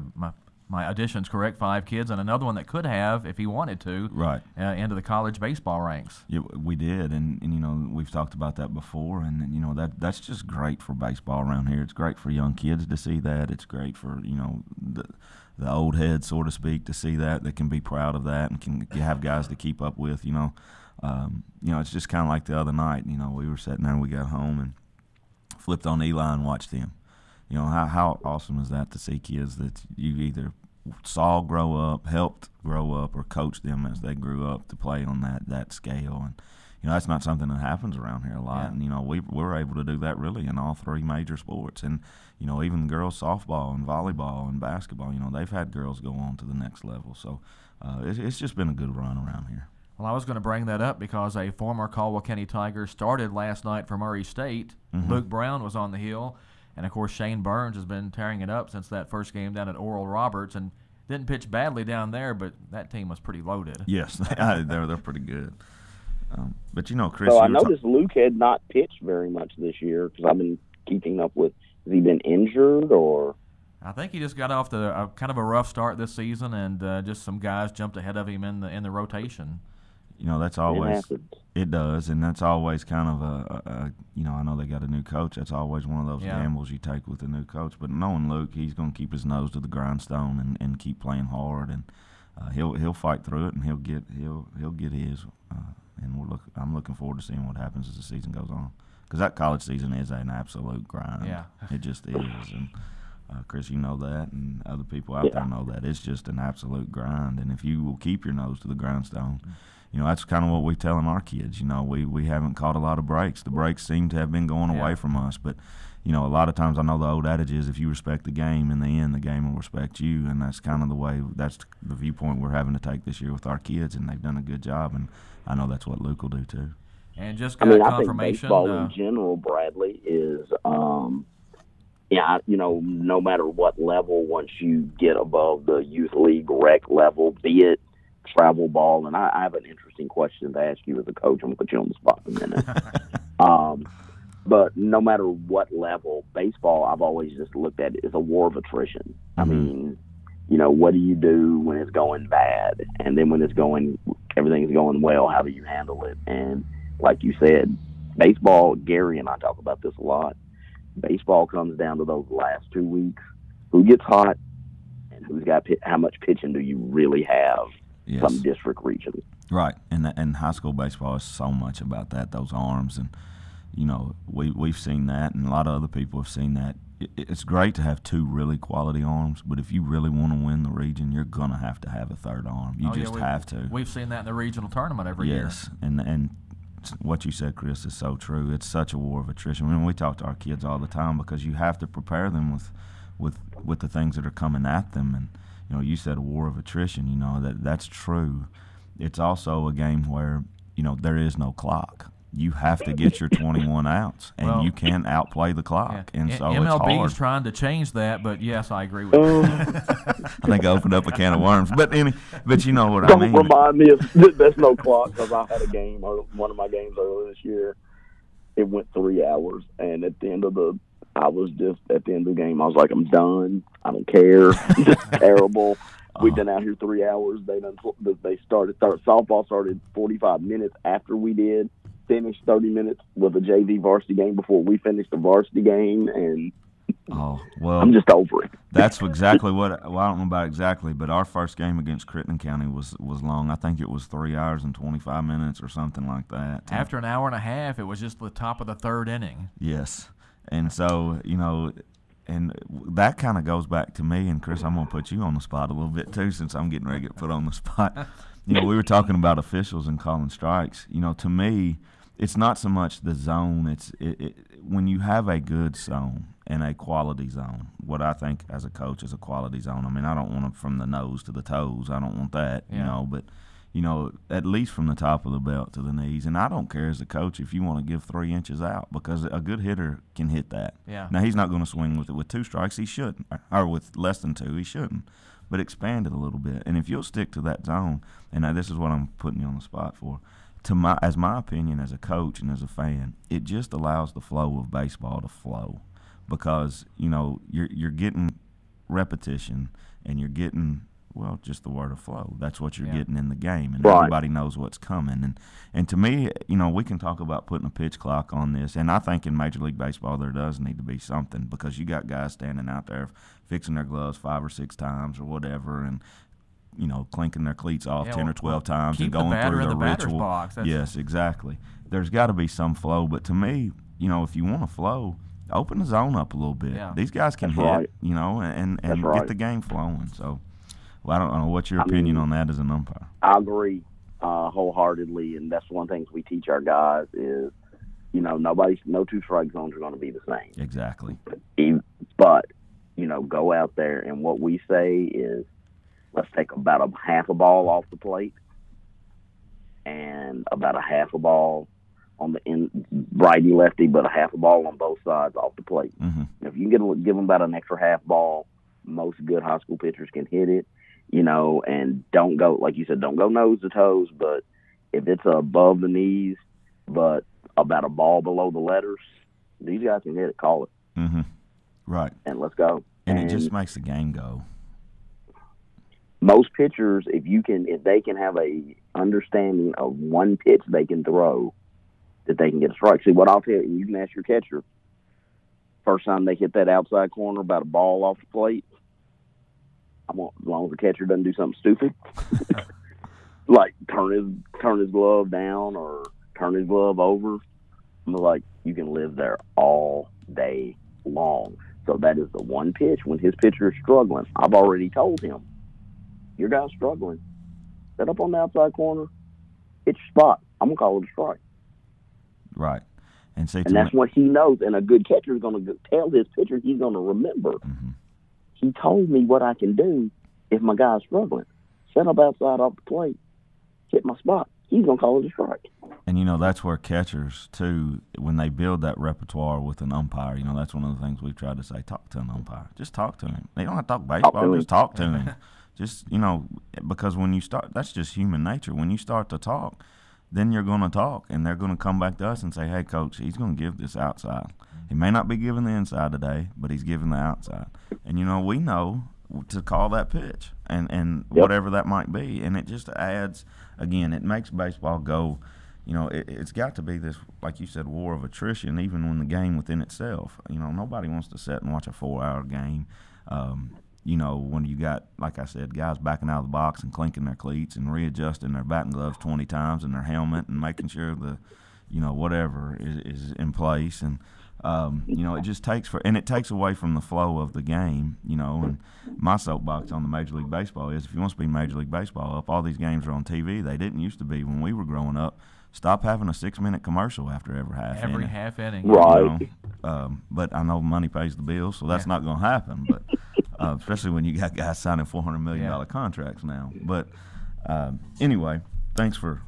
my addition's correct, 5 kids, and another one that could have, if he wanted to, right, into the college baseball ranks. Yeah, we did, and we've talked about that before, and that's just great for baseball around here. It's great for young kids to see that. It's great for the old heads, so to speak, to see that. They can be proud of that and can have guys to keep up with. It's just kind of like the other night. We were sitting there and we got home and flipped on Eli and watched him. How awesome is that to see kids that you either saw grow up, helped grow up, or coached them as they grew up to play on that scale. And that's not something that happens around here a lot. Yeah. And we're able to do that really in all 3 major sports. And even girls softball and volleyball and basketball, they've had girls go on to the next level. So it's just been a good run around here. Well, I was going to bring that up because a former Caldwell County Tiger started last night for Murray State. Mm-hmm. Luke Brown was on the hill. And, of course, Shane Burns has been tearing it up since that first game down at Oral Roberts and didn't pitch badly down there, but that team was pretty loaded. Yes, they're pretty good. But, Chris. So I noticed Luke had not pitched very much this year because I've been keeping up with – has he been injured or – I think he just got off to kind of a rough start this season, and just some guys jumped ahead of him in the rotation. That's always it does, and that's always kind of a I know they got a new coach. That's always one of those gambles you take with a new coach. But knowing Luke, he's going to keep his nose to the grindstone and keep playing hard, and he'll fight through it, and he'll get his. And I'm looking forward to seeing what happens as the season goes on, because that college season is an absolute grind. Yeah, it just is, and. Chris, you know that, and other people out there know that. It's just an absolute grind, and if you will keep your nose to the grindstone, that's kind of what we're telling our kids. We haven't caught a lot of breaks. The breaks seem to have been going away from us, but, a lot of times I know the old adage is if you respect the game, in the end, the game will respect you, and that's kind of that's the viewpoint we're having to take this year with our kids, and they've done a good job, and I know that's what Luke will do too. And just got confirmation. I think baseball in general, Bradley, is no matter what level, once you get above the youth league rec level, be it travel ball, and I have an interesting question to ask you as a coach. I'm going to put you on the spot in a minute. But no matter what level, baseball, I've always just looked at it as a war of attrition. Mm-hmm. I mean, what do you do when it's going bad? And then when everything's going well, how do you handle it? And like you said, baseball, Gary and I talk about this a lot. Baseball comes down to those last 2 weeks. Who gets hot and who's got how much pitching do you really have from district region? Right, and high school baseball is so much about that, those arms. And, we've seen that, and a lot of other people have seen that. It's great to have 2 really quality arms, but if you really want to win the region, you're going to have a third arm. You have to. We've seen that in the regional tournament every year. Yes, and what you said, Chris, is so true. It's such a war of attrition. I mean, we talk to our kids all the time because you have to prepare them with the things that are coming at them. And you said a war of attrition. That's true. It's also a game where there is no clock. You have to get your 21 outs, and you can't outplay the clock. Yeah. And so MLB it's hard. is trying to change that, but yes, I agree with you. I think I opened up a can of worms, but you know what I mean. Don't remind me of there's no clock, because I had a game, one of my games earlier this year. It went 3 hours, and at the end of the game, I was like, I'm done. I don't care. It's terrible. We've been out here 3 hours. Softball started 45 minutes after we did. Finished 30 minutes with a JV varsity game before we finished the varsity game, and I'm just over it. That's exactly what I don't know about exactly, but our first game against Crittenden County was long. I think it was 3 hours and 25 minutes or something like that. After an hour and a half, it was just the top of the 3rd inning. Yes, and so and that kind of goes back to me, and Chris, I'm going to put you on the spot a little bit too, since I'm getting ready to get put on the spot. We were talking about officials and calling strikes. To me, it's not so much the zone. It's when you have a good zone and a quality zone. What I think as a coach is a quality zone. I mean, I don't want it from the nose to the toes. I don't want that. But at least from the top of the belt to the knees. And I don't care as a coach if you want to give 3 inches out, because a good hitter can hit that. Yeah. Now, he's not going to swing with it with 2 strikes. He shouldn't. Or with less than 2, he shouldn't. But expand it a little bit. And if you'll stick to that zone, and this is what I'm putting you on the spot for, as my opinion as a coach and as a fan, it just allows the flow of baseball to flow, because, you're getting repetition and you're getting – well, just the word of flow. That's what you're getting in the game, and everybody knows what's coming. And to me, we can talk about putting a pitch clock on this, and I think in Major League Baseball there does need to be something, because you got guys standing out there fixing their gloves 5 or 6 times or whatever, and clinking their cleats off 10 or 12 times and going through the ritual. Box. Yes, exactly. There's got to be some flow, but to me, if you want to flow, open the zone up a little bit. Yeah. These guys can hit, and get the game flowing. So. Well, I don't know. What's your opinion on that as an umpire? I agree wholeheartedly, and that's one thing we teach our guys is, no 2-strike zones are going to be the same. Exactly. But, go out there, and what we say is, let's take about a half a ball off the plate and about a half a ball on the righty-lefty, but a half a ball on both sides off the plate. Mm-hmm. If you can give them about an extra half ball, most good high school pitchers can hit it. And don't go, like you said, don't go nose to toes, but if it's above the knees, but about a ball below the letters, these guys can hit it, call it. Mm-hmm. Right. And let's go. And it just makes the game go. Most pitchers, if they can have a understanding of one pitch they can throw, that they can get a strike. See, what I'll tell you, you can ask your catcher, first time they hit that outside corner about a ball off the plate, as long as the catcher doesn't do something stupid, like turn his glove down or turn his glove over, I'm like, you can live there all day long. So that is the one pitch when his pitcher is struggling. I've already told him, your guy's struggling. Set up on the outside corner, hit your spot. I'm going to call it a strike. Right. And that's what he knows. And a good catcher is going to tell his pitcher, he's going to remember. Mm-hmm. He told me what I can do if my guy's struggling. Set up outside off the plate, hit my spot. He's going to call it a strike. And, that's where catchers, too, when they build that repertoire with an umpire, that's one of the things we've tried to say, talk to an umpire. Just talk to him. They don't have to talk baseball, just talk to him. Just, because when you start, that's just human nature. When you start to talk, then you're going to talk, and they're going to come back to us and say, hey, coach, he's going to give this outside. He may not be giving the inside today, but he's giving the outside. And, we know to call that pitch and whatever that might be. And it just adds, again, it makes baseball go, it's got to be this, like you said, war of attrition, even when the game within itself. Nobody wants to sit and watch a 4-hour game. When you got, like I said, guys backing out of the box and clinking their cleats and readjusting their batting gloves 20 times and their helmet and making sure the, whatever is in place. And, it just takes it takes away from the flow of the game, and my soapbox on the Major League Baseball is, if you want to speed Major League Baseball up, all these games are on TV. They didn't used to be when we were growing up. Stop having a 6-minute commercial after every half inning. Half inning. Right. But I know money pays the bills, so that's not going to happen. But especially when you got guys signing $400 million contracts now. But anyway, thanks for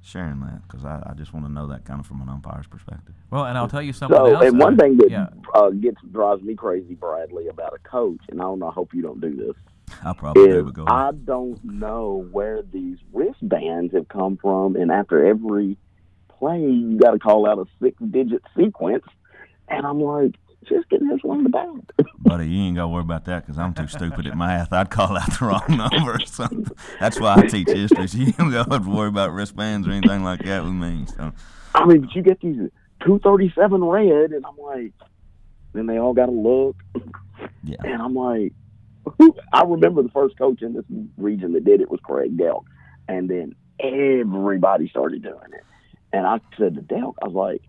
sharing that, because I just want to know that kind of from an umpire's perspective. Well, and I'll tell you something else. And one thing that drives me crazy, Bradley, about a coach, and I hope you don't do this, I probably do, but go ahead. I don't know where these wristbands have come from, and after every play, you got to call out a 6-digit sequence, and I'm like, just getting this one in the back. Buddy, you ain't got to worry about that, because I'm too stupid at math. I'd call out the wrong number. So that's why I teach history. So you don't have to worry about wristbands or anything like that with me. So. I mean, but you get these 237 red, and I'm like, then they all got to look. Yeah. And I'm like, I remember the first coach in this region that did it was Craig Delk. And then everybody started doing it. And I said to Delk, I was like,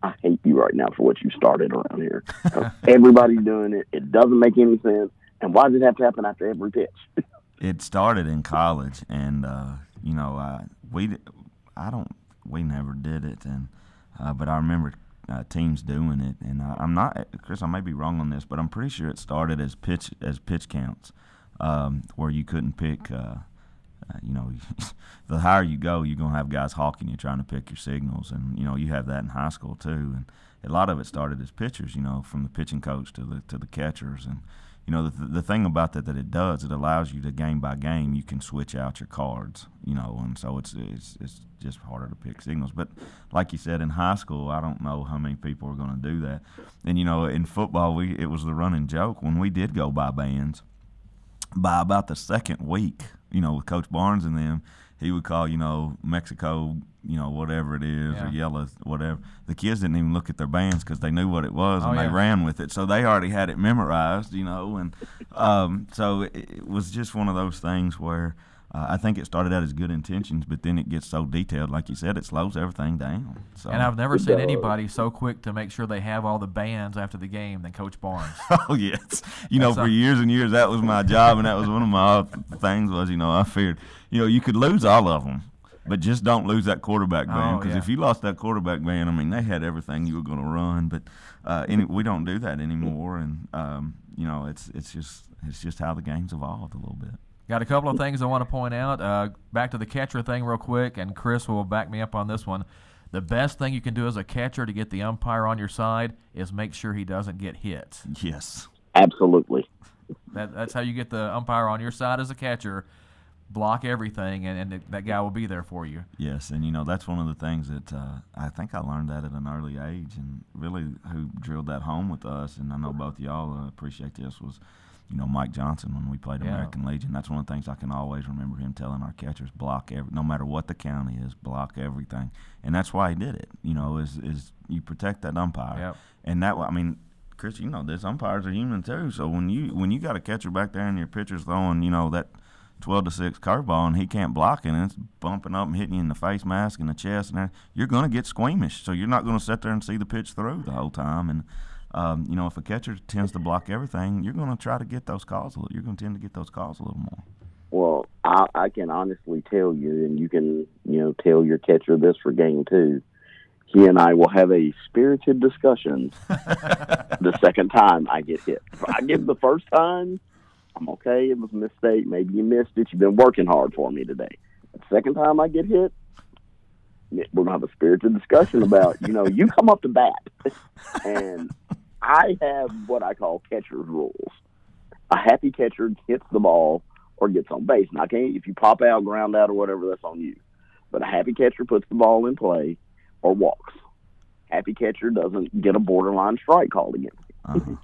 I hate you right now for what you started around here. Everybody's doing it. It doesn't make any sense. And why does it have to happen after every pitch? It started in college, and we never did it, and but I remember teams doing it. And I'm not, Chris, I may be wrong on this, but I'm pretty sure it started as pitch counts, where you couldn't pick the higher you go, you're going to have guys hawking you, trying to pick your signals. And, you have that in high school too. And a lot of it started as pitchers, from the pitching coach to the catchers. And, the thing about that it does, it allows you to game by game, you can switch out your cards, and so it's just harder to pick signals. But like you said, in high school, I don't know how many people are going to do that. And, in football, it was the running joke when we did go by bands. By about the second week, with Coach Barnes and them, he would call, Mexico, whatever it is, or yellow, whatever. The kids didn't even look at their bands because they knew what it was, and they ran with it. So they already had it memorized, and so it was just one of those things where I think it started out as good intentions, but then it gets so detailed, like you said, it slows everything down. So. And I've never seen anybody so quick to make sure they have all the bands after the game than Coach Barnes. Oh, yes. For years and years, that was my job, and that was one of my things was, I feared, you could lose all of them, but just don't lose that quarterback band, because if you lost that quarterback band, they had everything you were going to run, but we don't do that anymore, and, it's just how the game's evolved a little bit. Got a couple of things I want to point out. Back to the catcher thing real quick, and Chris will back me up on this one. The best thing you can do as a catcher to get the umpire on your side is make sure he doesn't get hit. Yes. Absolutely. That's how you get the umpire on your side as a catcher. Block everything, and that guy will be there for you. Yes, and, that's one of the things that I think I learned that at an early age, and really who drilled that home with us, and I know both of y'all appreciate this, was – Mike Johnson, when we played American Legion. That's one of the things I can always remember him telling our catchers, block no matter what the count is, block everything. And that's why he did it, is you protect that umpire. Yep. And that, Chris, this umpires are human too. So when you got a catcher back there and your pitcher's throwing, that 12-6 curveball and he can't block it and it's bumping up and hitting you in the face mask and the chest, and you're going to get squeamish. So you're not going to sit there and see the pitch through the whole time. And if a catcher tends to block everything, you're going to try to get those calls. You're going to tend to get those calls a little more. Well, I can honestly tell you, and you can, tell your catcher this for game 2. He and I will have a spirited discussion the second time I get hit. If I give the first time, I'm okay. It was a mistake. Maybe you missed it. You've been working hard for me today. The second time I get hit, we're going to have a spirited discussion about, you come up to bat, and I have what I call catcher's rules. A happy catcher hits the ball or gets on base. And if you pop out, ground out, or whatever, that's on you. But a happy catcher puts the ball in play or walks. Happy catcher doesn't get a borderline strike called against him.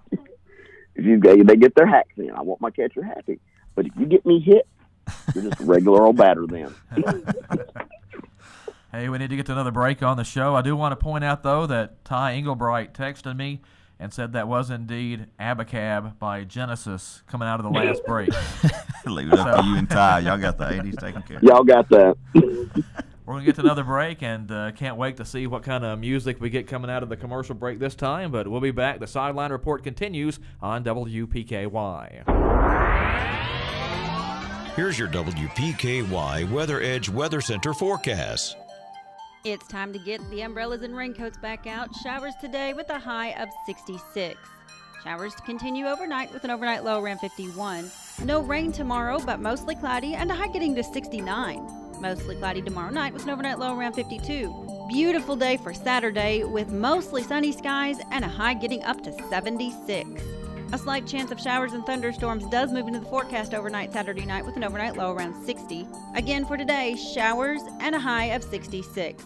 If they get their hacks in, I want my catcher happy. But if you get me hit, you're just a regular old batter then. Hey, we need to get to another break on the show. I do want to point out, though, that Ty Englebright texted me and said that was indeed Abacab by Genesis coming out of the last break. Leave it up to you and Ty. Y'all got the 80s taken care of. Y'all got that. We're going to get to another break, and can't wait to see what kind of music we get coming out of the commercial break this time, but we'll be back. The Sideline Report continues on WPKY. Here's your WPKY Weather Edge Weather Center forecast. It's time to get the umbrellas and raincoats back out. Showers today with a high of 66. Showers continue overnight with an overnight low around 51. No rain tomorrow, but mostly cloudy and a high getting to 69. Mostly cloudy tomorrow night with an overnight low around 52. Beautiful day for Saturday with mostly sunny skies and a high getting up to 76. A slight chance of showers and thunderstorms does move into the forecast overnight Saturday night with an overnight low around 60. Again for today, showers and a high of 66.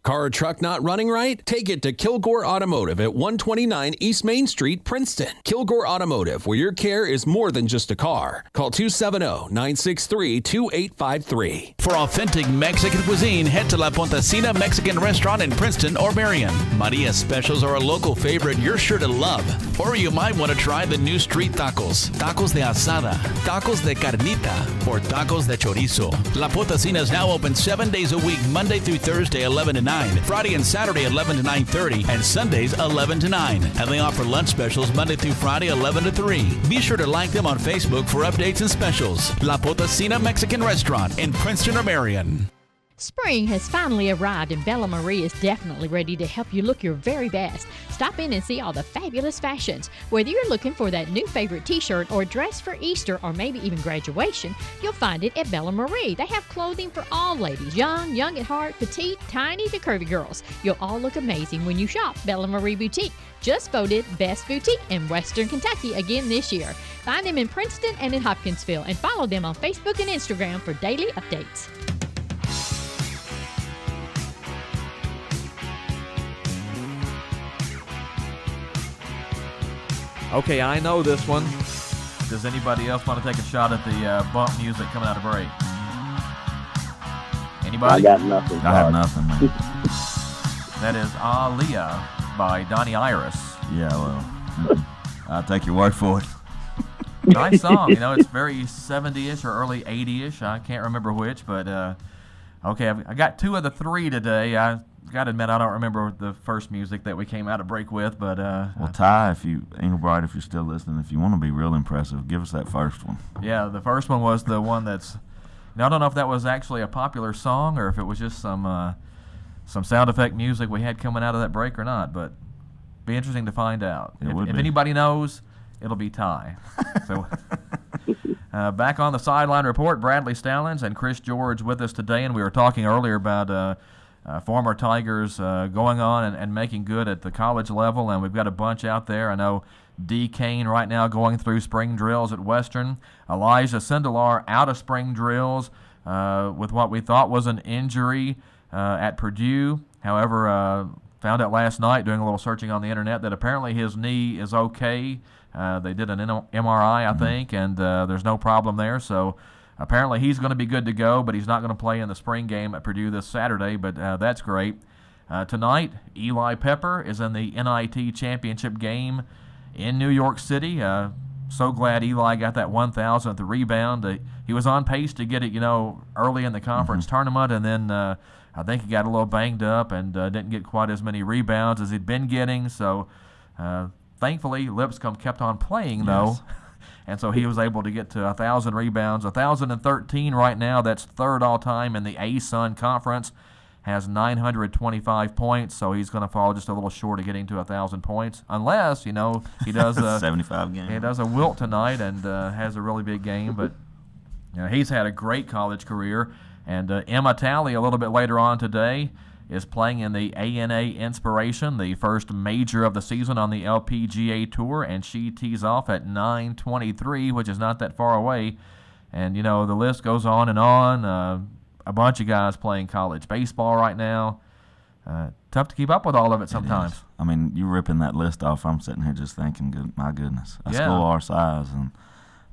Car or truck not running right? Take it to Kilgore Automotive at 129 East Main Street, Princeton. Kilgore Automotive, where your care is more than just a car. Call 270-963-2853. For authentic Mexican cuisine, head to La Pontesina Mexican Restaurant in Princeton or Marion. Maria's specials are a local favorite you're sure to love. Or you might want to try the new street tacos. Tacos de asada, tacos de carnita, or tacos de chorizo. La Pontesina is now open 7 days a week, Monday through Thursday, 11 to 9. Friday and Saturday 11 to 9:30 and Sundays 11 to 9. And they offer lunch specials Monday through Friday 11 to 3. Be sure to like them on Facebook for updates and specials. La Pontesina Mexican Restaurant in Princeton or Marion. Spring has finally arrived and Bella Marie is definitely ready to help you look your very best. Stop in and see all the fabulous fashions. Whether you're looking for that new favorite t-shirt or dress for Easter or maybe even graduation, you'll find it at Bella Marie. They have clothing for all ladies, young at heart, petite, tiny to curvy girls. You'll all look amazing when you shop Bella Marie Boutique. Just voted Best Boutique in Western Kentucky again this year. Find them in Princeton and in Hopkinsville and follow them on Facebook and Instagram for daily updates. Okay, I know this one. Does anybody else want to take a shot at the bump music coming out of break? Anybody? I got nothing. I have nothing, man. That is Aaliyah by Donnie Iris. Yeah, well, I'll take your word for it. Nice song. It's very 70-ish or early 80-ish. I can't remember which, but okay, I got two of the three today. I got to admit, I don't remember the first music that we came out of break with, but well, Ty, Engelbright, if you're still listening, if you want to be real impressive, give us that first one. Yeah, the first one was the one that's. I don't know if that was actually a popular song or if it was just some sound effect music we had coming out of that break or not, but be interesting to find out. If anybody knows, it'll be Ty. So back on the sideline report, Bradley Stallings and Chris George with us today, and we were talking earlier about former Tigers going on and making good at the college level, and we've got a bunch out there. I know D. Kane right now going through spring drills at Western. Elijah Sindelar out of spring drills with what we thought was an injury at Purdue. However, found out last night doing a little searching on the internet that apparently his knee is okay. They did an MRI, I think, and there's no problem there. So apparently he's going to be good to go, but he's not going to play in the spring game at Purdue this Saturday, but that's great. Tonight, Eli Pepper is in the NIT championship game in New York City. So glad Eli got that 1,000th rebound. He was on pace to get it, early in the conference tournament, and then I think he got a little banged up and didn't get quite as many rebounds as he'd been getting. So thankfully, Lipscomb kept on playing, though. And so he was able to get to 1,000 rebounds. 1,013 right now. That's third all-time in the ASUN Conference. Has 925 points, so he's going to fall just a little short of getting to 1,000 points, unless he does a 75 game. He does a wilt tonight and has a really big game. But he's had a great college career. And Emma Talley a little bit later on today is playing in the ANA Inspiration, the first major of the season on the LPGA Tour, and she tees off at 9:23, which is not that far away. And the list goes on and on. A bunch of guys playing college baseball right now. Tough to keep up with all of it sometimes. I mean, you ripping that list off, I'm sitting here just thinking, my goodness, a school our size and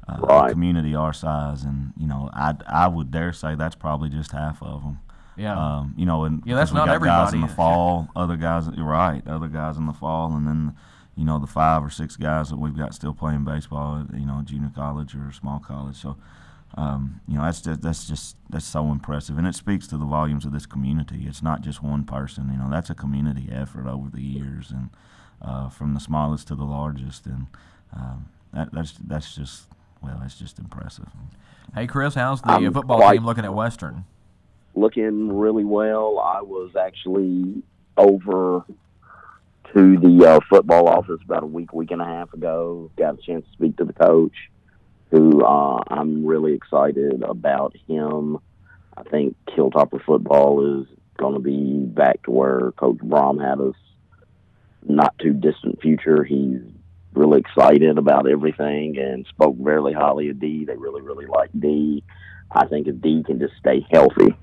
a community our size, and I would dare say that's probably just half of them. Yeah. And that's we not got everybody. guys in the fall, other guys, you're right, other guys in the fall, and then the 5 or 6 guys that we've got still playing baseball at junior college or small college. So. That's so impressive, and it speaks to the volumes of this community. It's not just one person. That's a community effort over the years, and from the smallest to the largest, and that's just impressive. Hey, Chris, how's the football team looking at Western? Looking really well. I was actually over to the football office about a week and a half ago. Got a chance to speak to the coach, who I'm really excited about him. I think Hilltopper football is going to be back to where Coach Brom had us not too distant future. He's really excited about everything and spoke very highly of D. They really, really like D. I think if D can just stay healthy,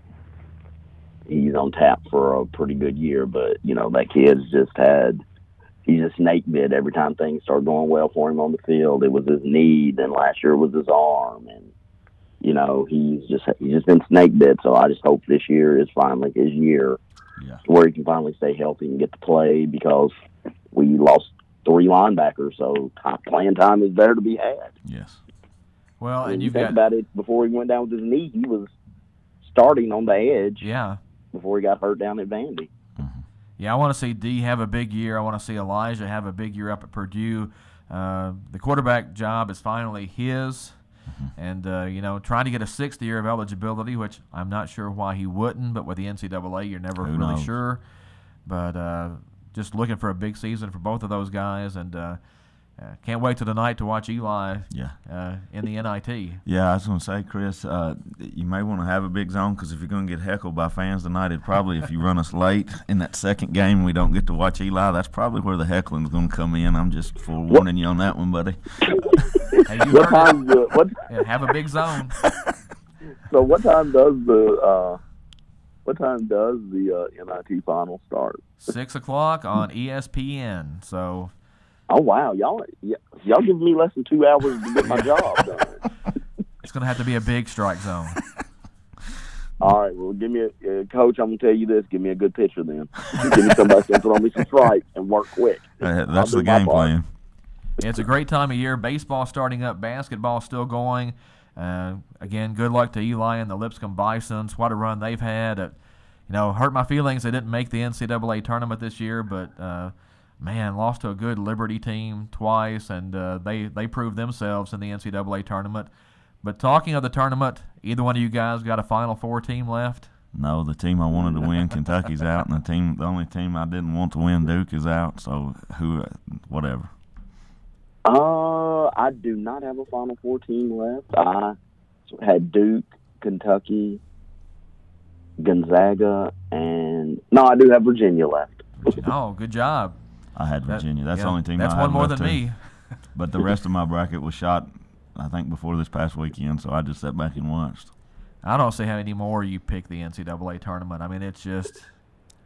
he's on tap for a pretty good year. But, that kid's he's a snake bit every time things start going well for him on the field. It was his knee, then last year it was his arm, and he's just been snake bit. So I just hope this year is finally his year, where he can finally stay healthy and get to play, because we lost 3 linebackers, so playing time is there to be had. Yes. Well, and you think about it, before he went down with his knee, he was starting on the edge. Yeah. Before he got hurt down at Vandy. Yeah, I want to see D have a big year. I want to see Elijah have a big year up at Purdue. The quarterback job is finally his. And, trying to get a 6th year of eligibility, which I'm not sure why he wouldn't, but with the NCAA, you're never really sure. But just looking for a big season for both of those guys, and can't wait till tonight to watch Eli in the NIT. Yeah, I was going to say, Chris, you may want to have a big zone, because if you're going to get heckled by fans tonight, it probably, if you run us late in that second game, we don't get to watch Eli, that's probably where the heckling's going to come in. I'm just forewarning you on that one, buddy. Hey, you heard it. Have a big zone. So what time does the NIT final start? 6 o'clock on ESPN. So. Oh wow, y'all give me less than 2 hours to get my job done. It's going to have to be a big strike zone. All right, well, give me coach. I'm going to tell you this. Give me a good pitcher then. Give me somebody to throw me some strikes and work quick. That's the game plan. It's a great time of year. Baseball starting up, basketball still going. Again, good luck to Eli and the Lipscomb Bisons. What a run they've had. Hurt my feelings they didn't make the NCAA tournament this year, but man, lost to a good Liberty team twice, and they proved themselves in the NCAA tournament. But talking of the tournament, either one of you guys got a Final Four team left? No, the team I wanted to win, Kentucky's out, and the only team I didn't want to win, Duke, is out. So whatever. I do not have a Final Four team left. I had Duke, Kentucky, Gonzaga, and I do have Virginia left. Oh, good job. I had Virginia. That's the only team I had left. That's one more than me. But the rest of my bracket was shot, I think, before this past weekend, so I just sat back and watched. I don't see how any more you pick the NCAA tournament. I mean, it's just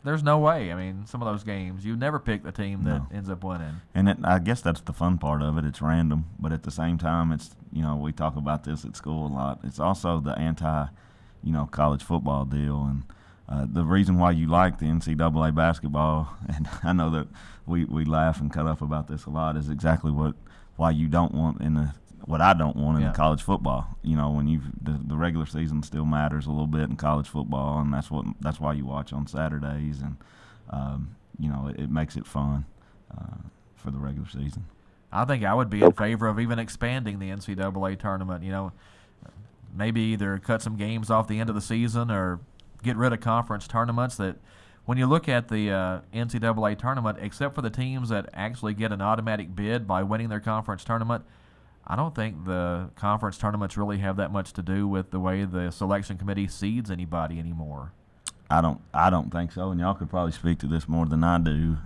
there's no way. I mean, some of those games, you never pick the team that ends up winning. And I guess that's the fun part of it. It's random, but at the same time, it's we talk about this at school a lot. It's also the college football deal, and the reason why you like the NCAA basketball, and I know that we laugh and cut up about this a lot, is exactly why you don't want what I don't want in college football. When the regular season still matters a little bit in college football, and that's why you watch on Saturdays, and it makes it fun for the regular season. I think I would be in favor of even expanding the NCAA tournament. Maybe either cut some games off the end of the season or get rid of conference tournaments. That when you look at the NCAA tournament, except for the teams that actually get an automatic bid by winning their conference tournament, I don't think the conference tournaments really have that much to do with the way the selection committee seeds anybody anymore. I don't think so, and y'all could probably speak to this more than I do.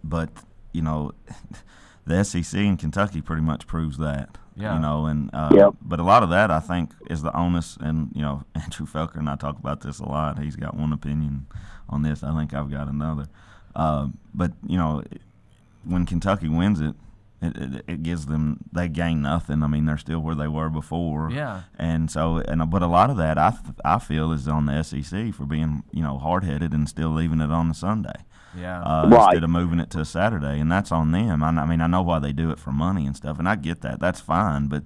But the SEC in Kentucky pretty much proves that. Yeah. But a lot of that, I think, is the onus. And Andrew Felker and I talk about this a lot. He's got one opinion on this. I think I've got another. But when Kentucky wins it, it gives them, they gain nothing. I mean, they're still where they were before. Yeah. And so, but a lot of that I feel is on the SEC for being hard-headed and still leaving it on the Sunday. Yeah. Instead of moving it to a Saturday, and that's on them. I mean, I know why they do it for money and stuff, and I get that. That's fine, but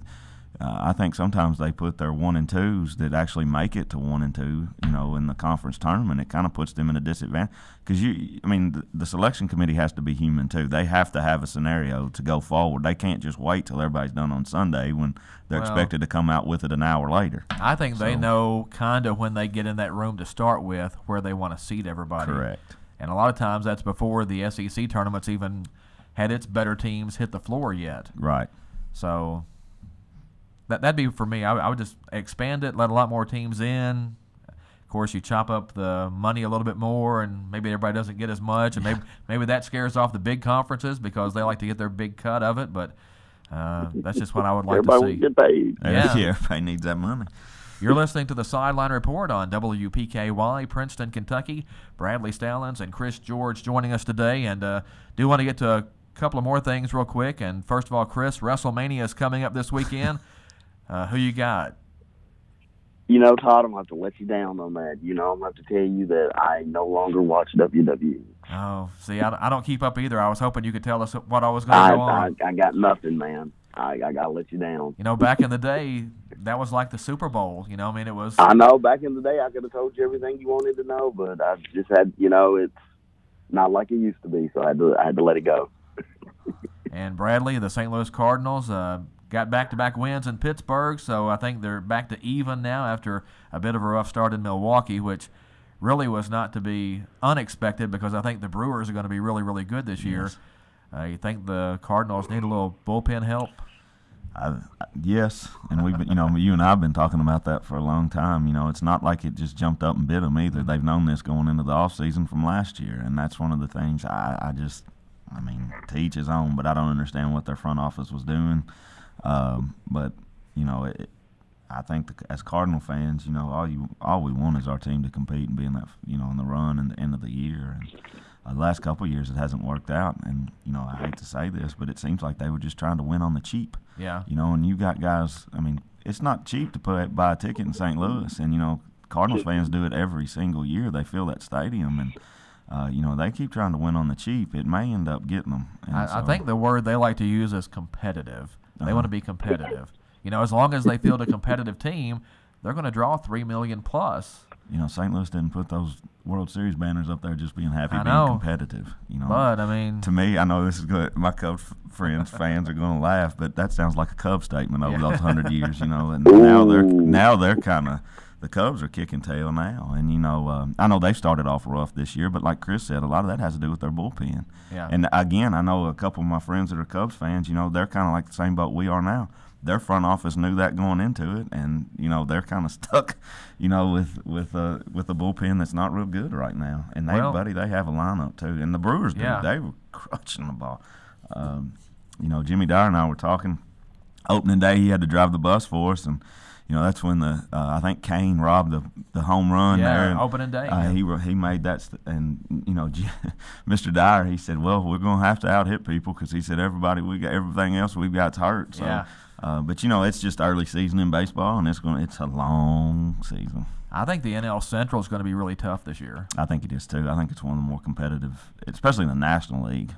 I think sometimes they put their 1 and 2s that actually make it to 1 and 2, in the conference tournament. It kind of puts them in a disadvantage because the selection committee has to be human too. They have to have a scenario to go forward. They can't just wait till everybody's done on Sunday when they're expected to come out with it an hour later. I think they know kind of when they get in that room to start with where they want to seat everybody. Correct. And a lot of times that's before the SEC tournaments even had its better teams hit the floor yet. Right. So that'd be for me. I would just expand it, let a lot more teams in. Of course, you chop up the money a little bit more, and maybe everybody doesn't get as much, and maybe that scares off the big conferences because they like to get their big cut of it. But that's just what I would like to see. Everybody get paid. Yeah, everybody needs that money. You're listening to the Sideline Report on WPKY, Princeton, Kentucky. Bradley Stallings and Chris George joining us today, and do want to get to a couple of more things real quick. And first of all, Chris, WrestleMania is coming up this weekend. Who you got? Todd, I'm going to have to let you down on that. I'm going to have to tell you that I no longer watch WWE. Oh, see, I don't keep up either. I was hoping you could tell us what I was going to go on. I got nothing, man. I got to let you down. Back in the day, that was like the Super Bowl. It was. I know. Back in the day, I could have told you everything you wanted to know, but I just had, it's not like it used to be, so I had to let it go. And Bradley, the St. Louis Cardinals, got back-to-back wins in Pittsburgh, so I think they're back to even now after a bit of a rough start in Milwaukee, which really was not to be unexpected because I think the Brewers are going to be really, really good this year. You think the Cardinals need a little bullpen help? Yes, and we've been, you and I have been talking about that for a long time. It's not like it just jumped up and bit them either. They've known this going into the offseason from last year, and that's one of the things I mean, to each his own, but I don't understand what their front office was doing. But I think as Cardinal fans, all we want is our team to compete and be in that, in the run and the end of the year. And the last couple of years, it hasn't worked out. And I hate to say this, but it seems like they were just trying to win on the cheap. Yeah. And you got guys. I mean, it's not cheap to buy a ticket in St. Louis, and Cardinals fans do it every single year. They fill that stadium, and they keep trying to win on the cheap. It may end up getting them. I think the word they like to use is competitive. They want to be competitive. As long as they field a competitive team, they're going to draw 3 million plus. St. Louis didn't put those World Series banners up there just being happy being competitive. But I mean, to me, I know this is good. My Cubs fans are going to laugh, but that sounds like a Cubs statement over those 100 years. And now they're kind of. The Cubs are kicking tail now, and I know they started off rough this year, but like Chris said, a lot of that has to do with their bullpen. Yeah. And again, I know a couple of my friends that are Cubs fans. They're kind of like the same boat we are now. Their front office knew that going into it, and they're kind of stuck, with a bullpen that's not real good right now. And they have a lineup too, and the Brewers they were crushing the ball. Jimmy Dyer and I were talking opening day. He had to drive the bus for us, and. That's when I think Kane robbed the home run there. Yeah, opening day. He made that, and Mr. Dyer, he said, "Well, we're going to have to out-hit people," because he said everything else we've got's hurt. So, yeah. But it's just early season in baseball, and it's a long season. I think the NL Central is going to be really tough this year. I think it is too. I think it's one of the more competitive, especially in the National League.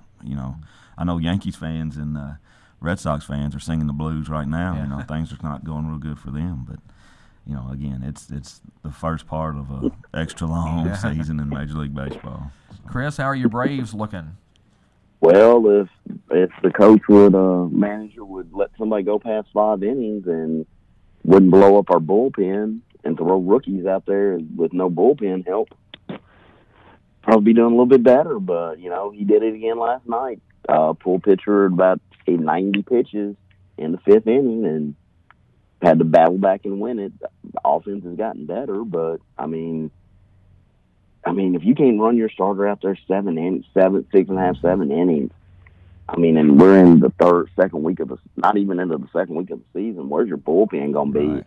I know Yankees fans and Red Sox fans are singing the blues right now. Yeah. Things are not going real good for them. But, again, it's the first part of a extra long season in Major League Baseball. So. Chris, how are your Braves looking? Well, if the coach manager would let somebody go past 5 innings and wouldn't blow up our bullpen and throw rookies out there with no bullpen help, probably be doing a little bit better. But, he did it again last night. Pulled pitcher about 90 pitches in the 5th inning and had to battle back and win it. The offense has gotten better, but I mean, if you can't run your starter out there 7 innings, 7 innings, and we're in the second week of not even into the second week of the season. Where's your bullpen going to be right.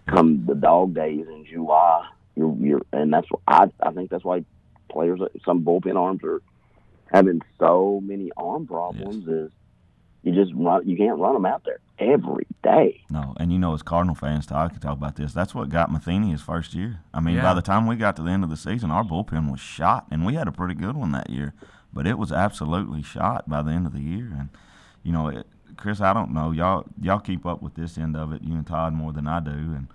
come the dog days in July? And that's I think that's why players, some bullpen arms are having so many arm problems. Is you can't run them out there every day. No, and as Cardinal fans, I can talk about this. That's what got Matheny his first year. By the time we got to the end of the season, our bullpen was shot, and we had a pretty good one that year. But it was absolutely shot by the end of the year. And Chris, I don't know, y'all keep up with this end of it, you and Todd, more than I do.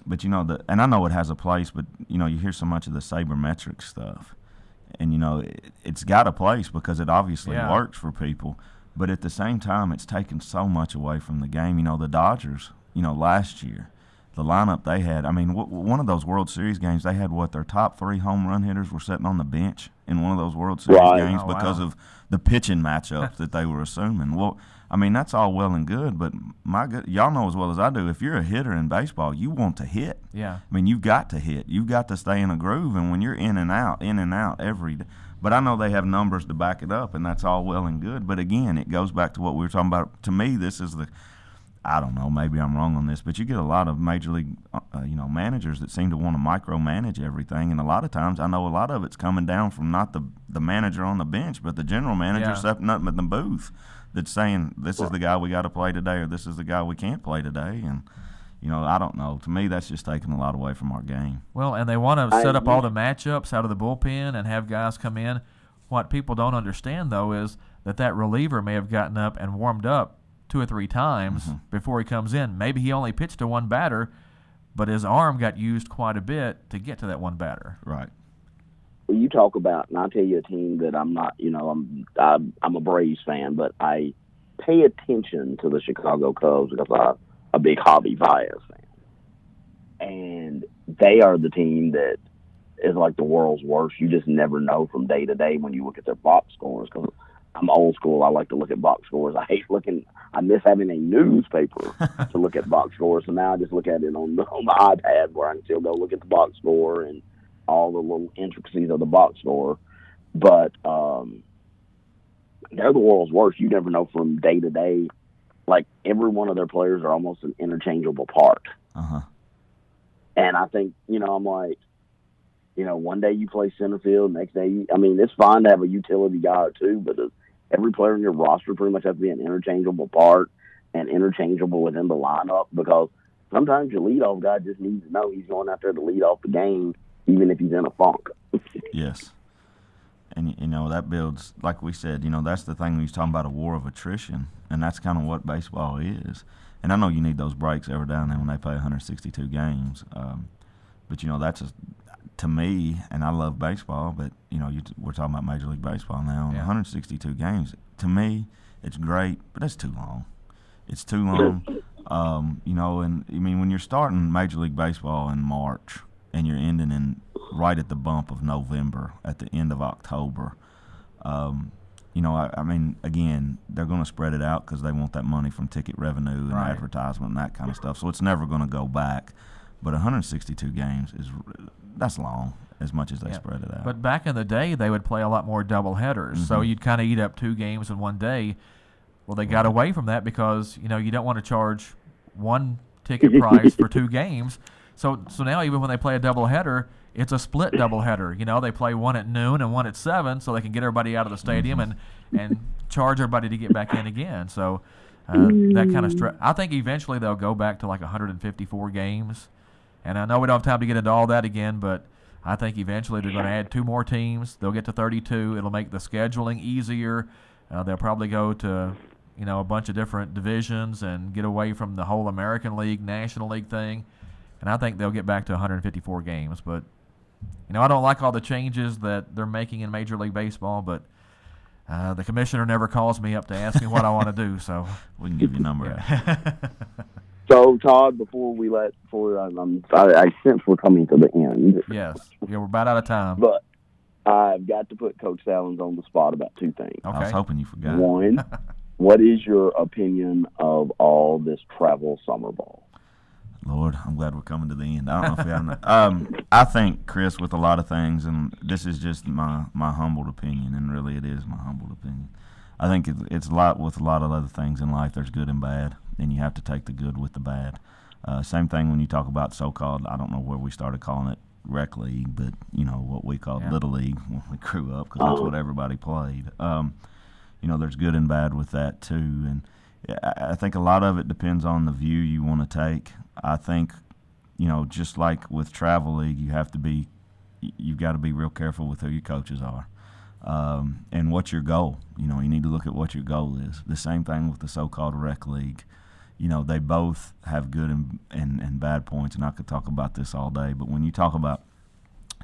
But and I know it has a place, but you hear so much of the sabermetric stuff, and it's got a place because it obviously works for people. But at the same time, it's taken so much away from the game. The Dodgers, last year, the lineup they had, one of those World Series games, they had their top 3 home run hitters were sitting on the bench in one of those World Series games because of the pitching matchups that they were assuming. Well, that's all well and good, but y'all know as well as I do, if you're a hitter in baseball, you want to hit. Yeah. You've got to hit. You've got to stay in a groove, and when you're in and out every day. But I know they have numbers to back it up, and that's all well and good. But, again, it goes back to what we were talking about. To me, this is I don't know, maybe I'm wrong on this, but you get a lot of Major League managers that seem to want to micromanage everything. And a lot of times I know a lot of it's coming down from not the manager on the bench, but the general manager stepping up in the booth that's saying this is the guy we got to play today or this is the guy we can't play today. And, I don't know. To me, that's just taking a lot away from our game. Well, and they want to set up all the matchups out of the bullpen and have guys come in. What people don't understand, though, is that reliever may have gotten up and warmed up 2 or 3 times before he comes in. Maybe he only pitched to one batter, but his arm got used quite a bit to get to that one batter. Right. Well, you talk about, and I'll tell you a team that I'm not, I'm a Braves fan, but I pay attention to the Chicago Cubs because I'm a big Javi Baez fan. And they are the team that is like the world's worst. You just never know from day to day when you look at their box scores, because I'm old school. I like to look at box scores. I miss having a newspaper to look at box scores. So now I just look at it on the iPad where I can still go look at the box score and all the little intricacies of the box score. But they're the world's worst. You never know from day to day. Like, every one of their players are almost an interchangeable part. Uh-huh. And I think, I'm like, one day you play center field, next day it's fine to have a utility guy or two, but every player in your roster pretty much has to be an interchangeable part and interchangeable within the lineup, because sometimes your leadoff guy just needs to know he's going out there to lead off the game, even if he's in a funk. Yes. And, that builds, like we said, that's the thing when he's talking about a war of attrition, and that's kind of what baseball is. And I know you need those breaks every now and then when they play 162 games. But, that's to me, and I love baseball, but, we're talking about Major League Baseball now. Yeah. 162 games, to me, it's great, but it's too long. It's too long. And, when you're starting Major League Baseball in March and you're ending right at the bump of November, at the end of October, again, they're going to spread it out because they want that money from ticket revenue and advertisement and that kind of stuff. So it's never going to go back. But 162 games that's long, as much as they spread it out. But back in the day, they would play a lot more double headers. Mm-hmm. So you'd kind of eat up 2 games in one day. Well, they got away from that because, you don't want to charge one ticket price for 2 games. So now even when they play a doubleheader, it's a split doubleheader. They play one at noon and one at 7, so they can get everybody out of the stadium and charge everybody to get back in again. So that kind of I think eventually they'll go back to like 154 games. And I know we don't have time to get into all that again, but I think eventually they're going to add 2 more teams. They'll get to 32. It'll make the scheduling easier. They'll probably go to a bunch of different divisions and get away from the whole American League, National League thing. And I think they'll get back to 154 games. But, I don't like all the changes that they're making in Major League Baseball, but the commissioner never calls me up to ask me what I want to do. So we can give you a number. So, Todd, I sense we're coming to the end. Yes. Yeah, we're about out of time. But I've got to put Coach Salins on the spot about 2 things. Okay. I was hoping you forgot. One, what is your opinion of all this travel summer ball? Lord, I'm glad we're coming to the end. I don't know if we have enough. I think, Chris, with a lot of things, and this is just my humbled opinion, and really it is my humbled opinion. I think it's a lot with a lot of other things in life. There's good and bad, and you have to take the good with the bad. Same thing when you talk about so-called, I don't know where we started calling it rec league, but, what we called Little League when we grew up, because that's what everybody played. There's good and bad with that, too. And I think a lot of it depends on the view you want to take. I think, just like with travel league, you've got to be real careful with who your coaches are. And what's your goal? You need to look at what your goal is. The same thing with the so-called rec league. They both have good and bad points, and I could talk about this all day. But when you talk about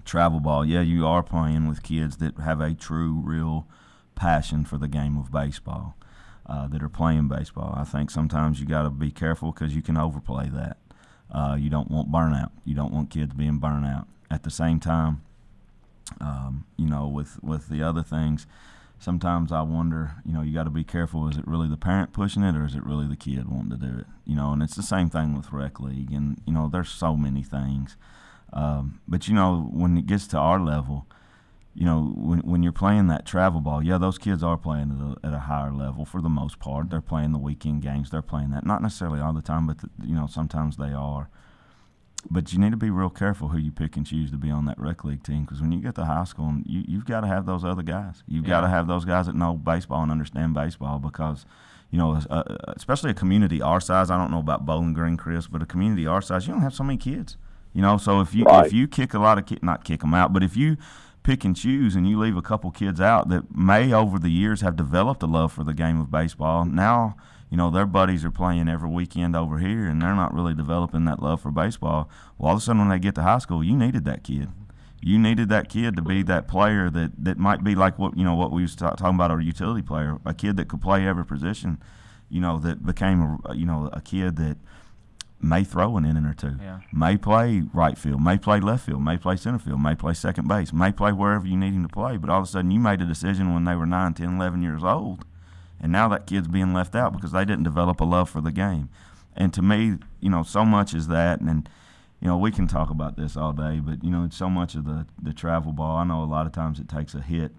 travel ball, you are playing with kids that have a true, real passion for the game of baseball, that are playing baseball. I think sometimes you got to be careful because you can overplay that. You don't want burnout. You don't want kids being burnt out. At the same time, with the other things, sometimes I wonder, you got to be careful. Is it really the parent pushing it, or is it really the kid wanting to do it? And it's the same thing with rec league. And, there's so many things. But, when it gets to our level, when you're playing that travel ball, those kids are playing at a higher level for the most part. They're playing the weekend games. They're playing that. Not necessarily all the time, but, sometimes they are. But you need to be real careful who you pick and choose to be on that rec league team, because when you get to high school, you've got to have those other guys. You've got to have those guys that know baseball and understand baseball, because, especially a community our size, I don't know about Bowling Green, Chris, but a community our size, you don't have so many kids. So if you kick a lot of kids, not kick them out, but if you pick and choose and you leave a couple kids out that may over the years have developed a love for the game of baseball, now their buddies are playing every weekend over here and they're not really developing that love for baseball. Well, all of a sudden when they get to high school, you needed that kid. You needed that kid to be that player that might be like what we was talking about, our utility player, a kid that could play every position. that became a kid that may throw an inning or two, Yeah. may play right field, may play left field, may play center field, may play second base, may play wherever you need him to play. But all of a sudden you made a decision when they were 9, 10, 11 years old, and now that kid's being left out because they didn't develop a love for the game. And to me, so much is that, and we can talk about this all day, but it's so much of the travel ball. I know a lot of times it takes a hit,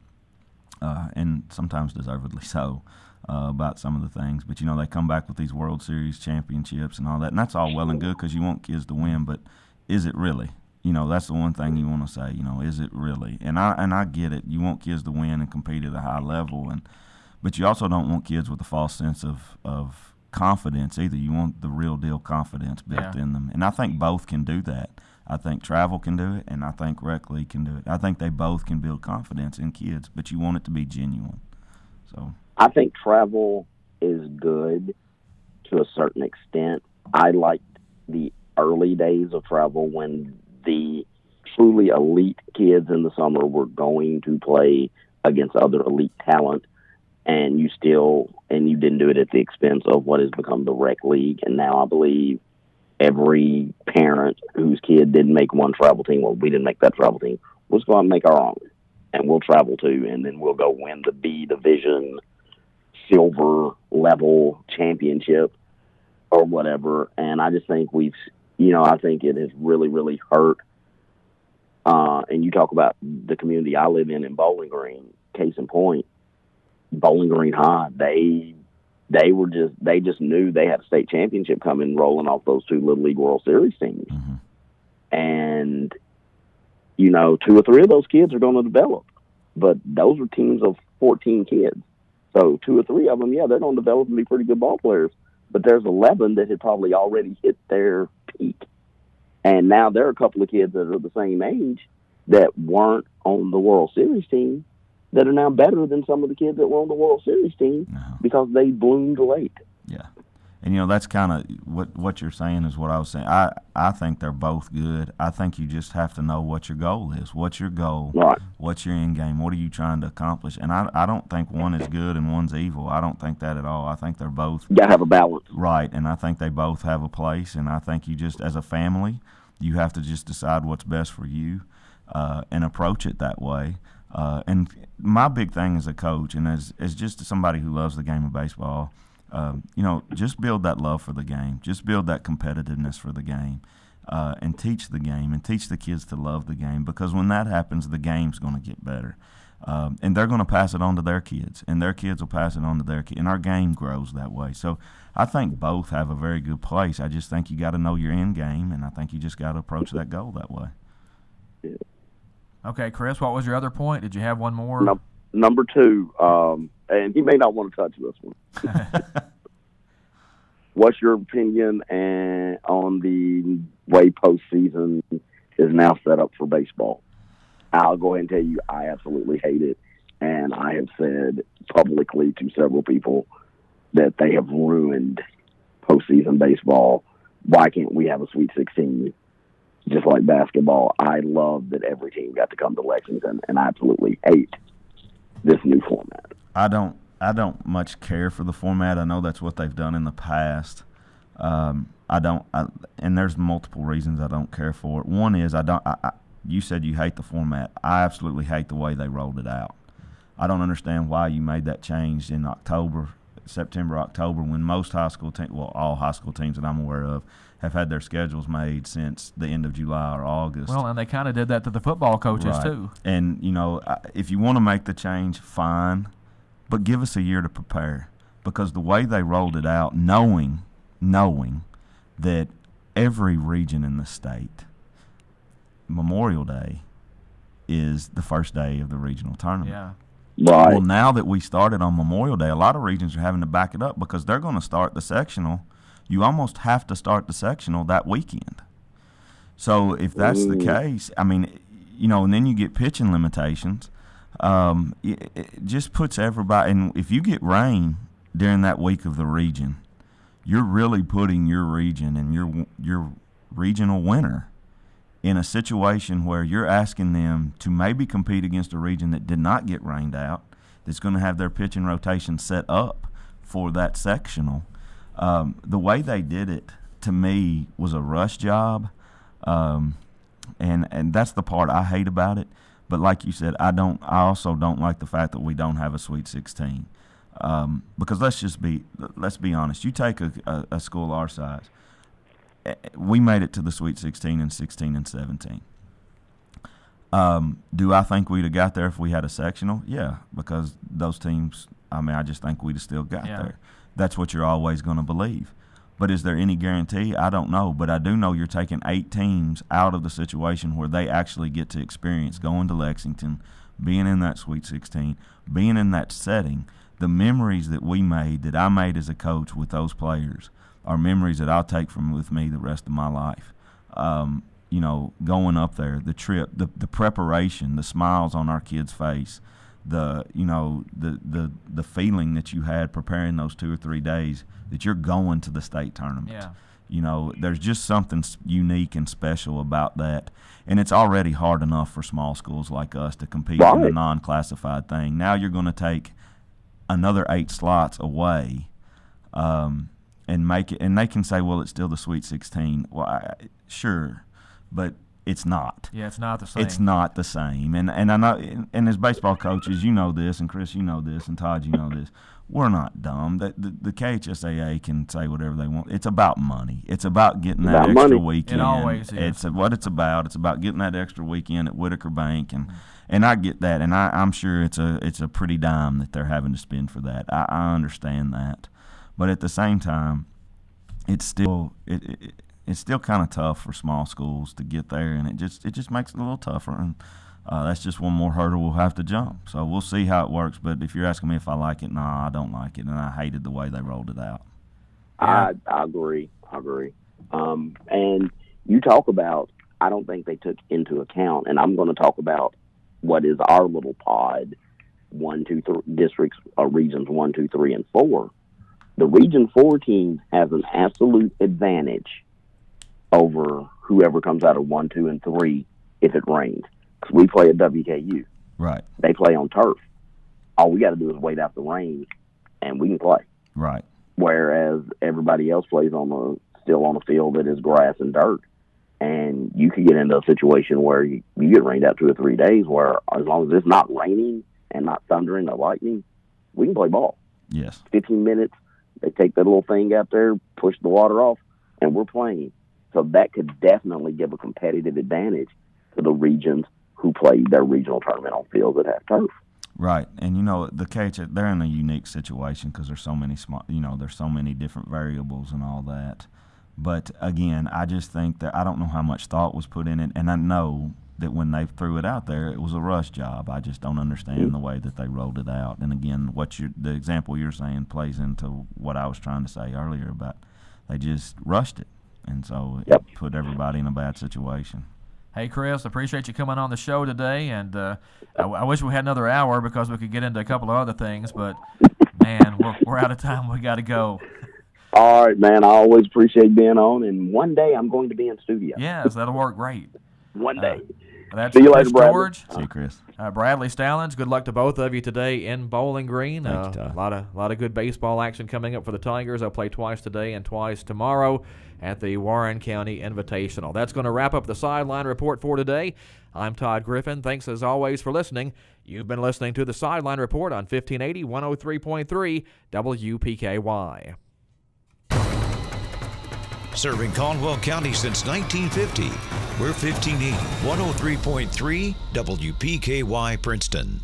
and sometimes deservedly so, about some of the things. But they come back with these World Series championships and all that, and that's all well and good because you want kids to win. But is it really? That's the one thing you want to say. Is it really? And I get it. You want kids to win and compete at a high level, but you also don't want kids with a false sense of confidence either. You want the real deal confidence built in them, and I think both can do that. I think travel can do it, and I think rec league can do it. I think they both can build confidence in kids, but you want it to be genuine. So I think travel is good to a certain extent. I liked the early days of travel when the truly elite kids in the summer were going to play against other elite talent, and you didn't do it at the expense of what has become the rec league. And now I believe every parent whose kid didn't make one travel team, well, we didn't make that travel team, let's go out and make our own, and we'll travel too, and then we'll go win the B division silver level championship or whatever. And I just think I think it has really, really hurt. And you talk about the community I live in Bowling Green, case in point, Bowling Green High, they just knew they had a state championship coming, rolling off those 2 Little League World Series teams. Mm-hmm. And, 2 or 3 of those kids are going to develop. But those are teams of 14 kids. So 2 or 3 of them, they're going to develop and be pretty good ball players. But there's 11 that had probably already hit their peak. And now there are a couple of kids that are the same age that weren't on the World Series team that are now better than some of the kids that were on the World Series team because they bloomed late. Yeah. And, that's kind of what you're saying is what I was saying. I think they're both good. I think you just have to know what your goal is. What's your goal? Right. What's your end game? What are you trying to accomplish? And I don't think one is good and one's evil. I don't think that at all. I think they're both. You got to have a balance. Right. And I think they both have a place. And I think you just, as a family, you have to just decide what's best for you and approach it that way. And my big thing as a coach and as just somebody who loves the game of baseball, just build that love for the game. Just build that competitiveness for the game and teach the game and teach the kids to love the game, because when that happens, the game's going to get better. And they're going to pass it on to their kids, and their kids will pass it on to their kids, and our game grows that way. So I think both have a very good place. I just think you got to know your end game, and I think you just got to approach that goal that way. Yeah. Okay, Chris, what was your other point? Did you have one more? Number 2, and he may not want to touch this one. What's your opinion on the way postseason is now set up for baseball? I'll go ahead and tell you I absolutely hate it, and I have said publicly to several people that they have ruined postseason baseball. Why can't we have a Sweet 16 just like basketball? I love that every team got to come to Lexington, and I absolutely hate this new format. I don't much care for the format. I know that's what they've done in the past. And there's multiple reasons I don't care for it. One is you said you hate the format. I absolutely hate the way they rolled it out. I don't understand why you made that change in September, October, when most high school teams, all high school teams that I'm aware of, have had their schedules made since the end of July or August. Well, and they kind of did that to the football coaches too. And, if you want to make the change, fine, but give us a year to prepare, because the way they rolled it out, knowing that every region in the state, Memorial Day is the first day of the regional tournament. Yeah. Right. Well, now that we started on Memorial Day, a lot of regions are having to back it up because they're going to start the sectional. You almost have to start the sectional that weekend. So if that's the case, and then you get pitching limitations. It just puts everybody, and if you get rain during that week of the region, you're really putting your region and your regional winner in a situation where you're asking them to maybe compete against a region that did not get rained out, that's going to have their pitching rotation set up for that sectional. The way they did it, to me, was a rush job, and that's the part I hate about it. But like you said, I also don't like the fact that we don't have a Sweet 16, because let's be honest. You take a school our size. We made it to the Sweet 16 in 16 and 17. Do I think we'd have got there if we had a sectional? Yeah, because those teams, I just think we'd have still got there. That's what you're always going to believe. But is there any guarantee? I don't know. But I do know you're taking 8 teams out of the situation where they actually get to experience going to Lexington, being in that Sweet 16, being in that setting. The memories that I made as a coach with those players, are memories that I'll take with me the rest of my life. Going up there, the trip, the preparation, the smiles on our kids' face, the feeling that you had preparing those 2 or 3 days that you're going to the state tournament. Yeah. There's just something unique and special about that. And it's already hard enough for small schools like us to compete in the non-classified thing. Now you're going to take another 8 slots away, and make it, and they can say, well, it's still the Sweet 16. Well, sure, but it's not. Yeah, it's not the same. It's not the same. And I know, and as baseball coaches, you know this, and Chris, you know this, and Todd, you know this. We're not dumb. The KHSAA can say whatever they want. It's about money. It's about getting that extra weekend. It always is. It's what it's about. It's about getting that extra weekend at Whitaker Bank, and I get that, and I'm sure it's a pretty dime that they're having to spend for that. I understand that. But at the same time, it's still kind of tough for small schools to get there, and it just makes it a little tougher. And that's just one more hurdle we'll have to jump. So we'll see how it works. But if you're asking me if I like it, no, I don't like it, and I hated the way they rolled it out. I agree. And you talk about, I don't think they took into account, and I'm going to talk about what is our little pod, 1, 2, 3 districts, regions 1, 2, 3, and 4. The Region 4 team has an absolute advantage over whoever comes out of 1, 2, and 3 if it rains. Because we play at WKU. Right. They play on turf. All we got to do is wait out the rain, and we can play. Right. Whereas everybody else plays still on a field that is grass and dirt. And you could get into a situation where you get rained out 2 or 3 days where as long as it's not raining and not thundering or lightning, we can play ball. Yes. 15 minutes. They take that little thing out there, push the water off, and we're playing. So that could definitely give a competitive advantage to the regions who play their regional tournament on fields that have turf. Right, and the KH, they're in a unique situation because there's so many there's so many different variables and all that. But again, I just think that I don't know how much thought was put in it, and I know that when they threw it out there, it was a rush job. I just don't understand the way that they rolled it out. And again, the example you're saying plays into what I was trying to say earlier about they just rushed it, and so it put everybody in a bad situation. Hey, Chris, appreciate you coming on the show today, and I wish we had another hour because we could get into a couple of other things, but, man, we're out of time. We got to go. All right, man, I always appreciate being on, and one day I'm going to be in studio. Yes, that'll work great. One day. That's See you Chris later, Bradley. George. See you, Chris. Bradley Stallings, good luck to both of you today in Bowling Green. Thank you, a lot of good baseball action coming up for the Tigers. They'll play twice today and twice tomorrow at the Warren County Invitational. That's going to wrap up the Sideline Report for today. I'm Todd Griffin. Thanks as always for listening. You've been listening to the Sideline Report on 1580 103.3 WPKY. Serving Caldwell County since 1950. We're 1580 103.3 WPKY Princeton.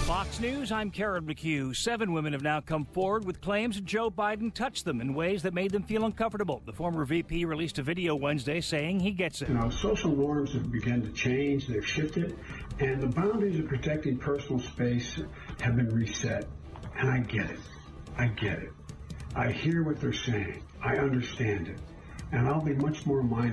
Fox News, I'm Karen McHugh. 7 women have now come forward with claims that Joe Biden touched them in ways that made them feel uncomfortable. The former VP released a video Wednesday saying he gets it. Social norms have begun to change, they've shifted, and the boundaries of protecting personal space have been reset. And I get it. I hear what they're saying. I understand it. And I'll be much more mindful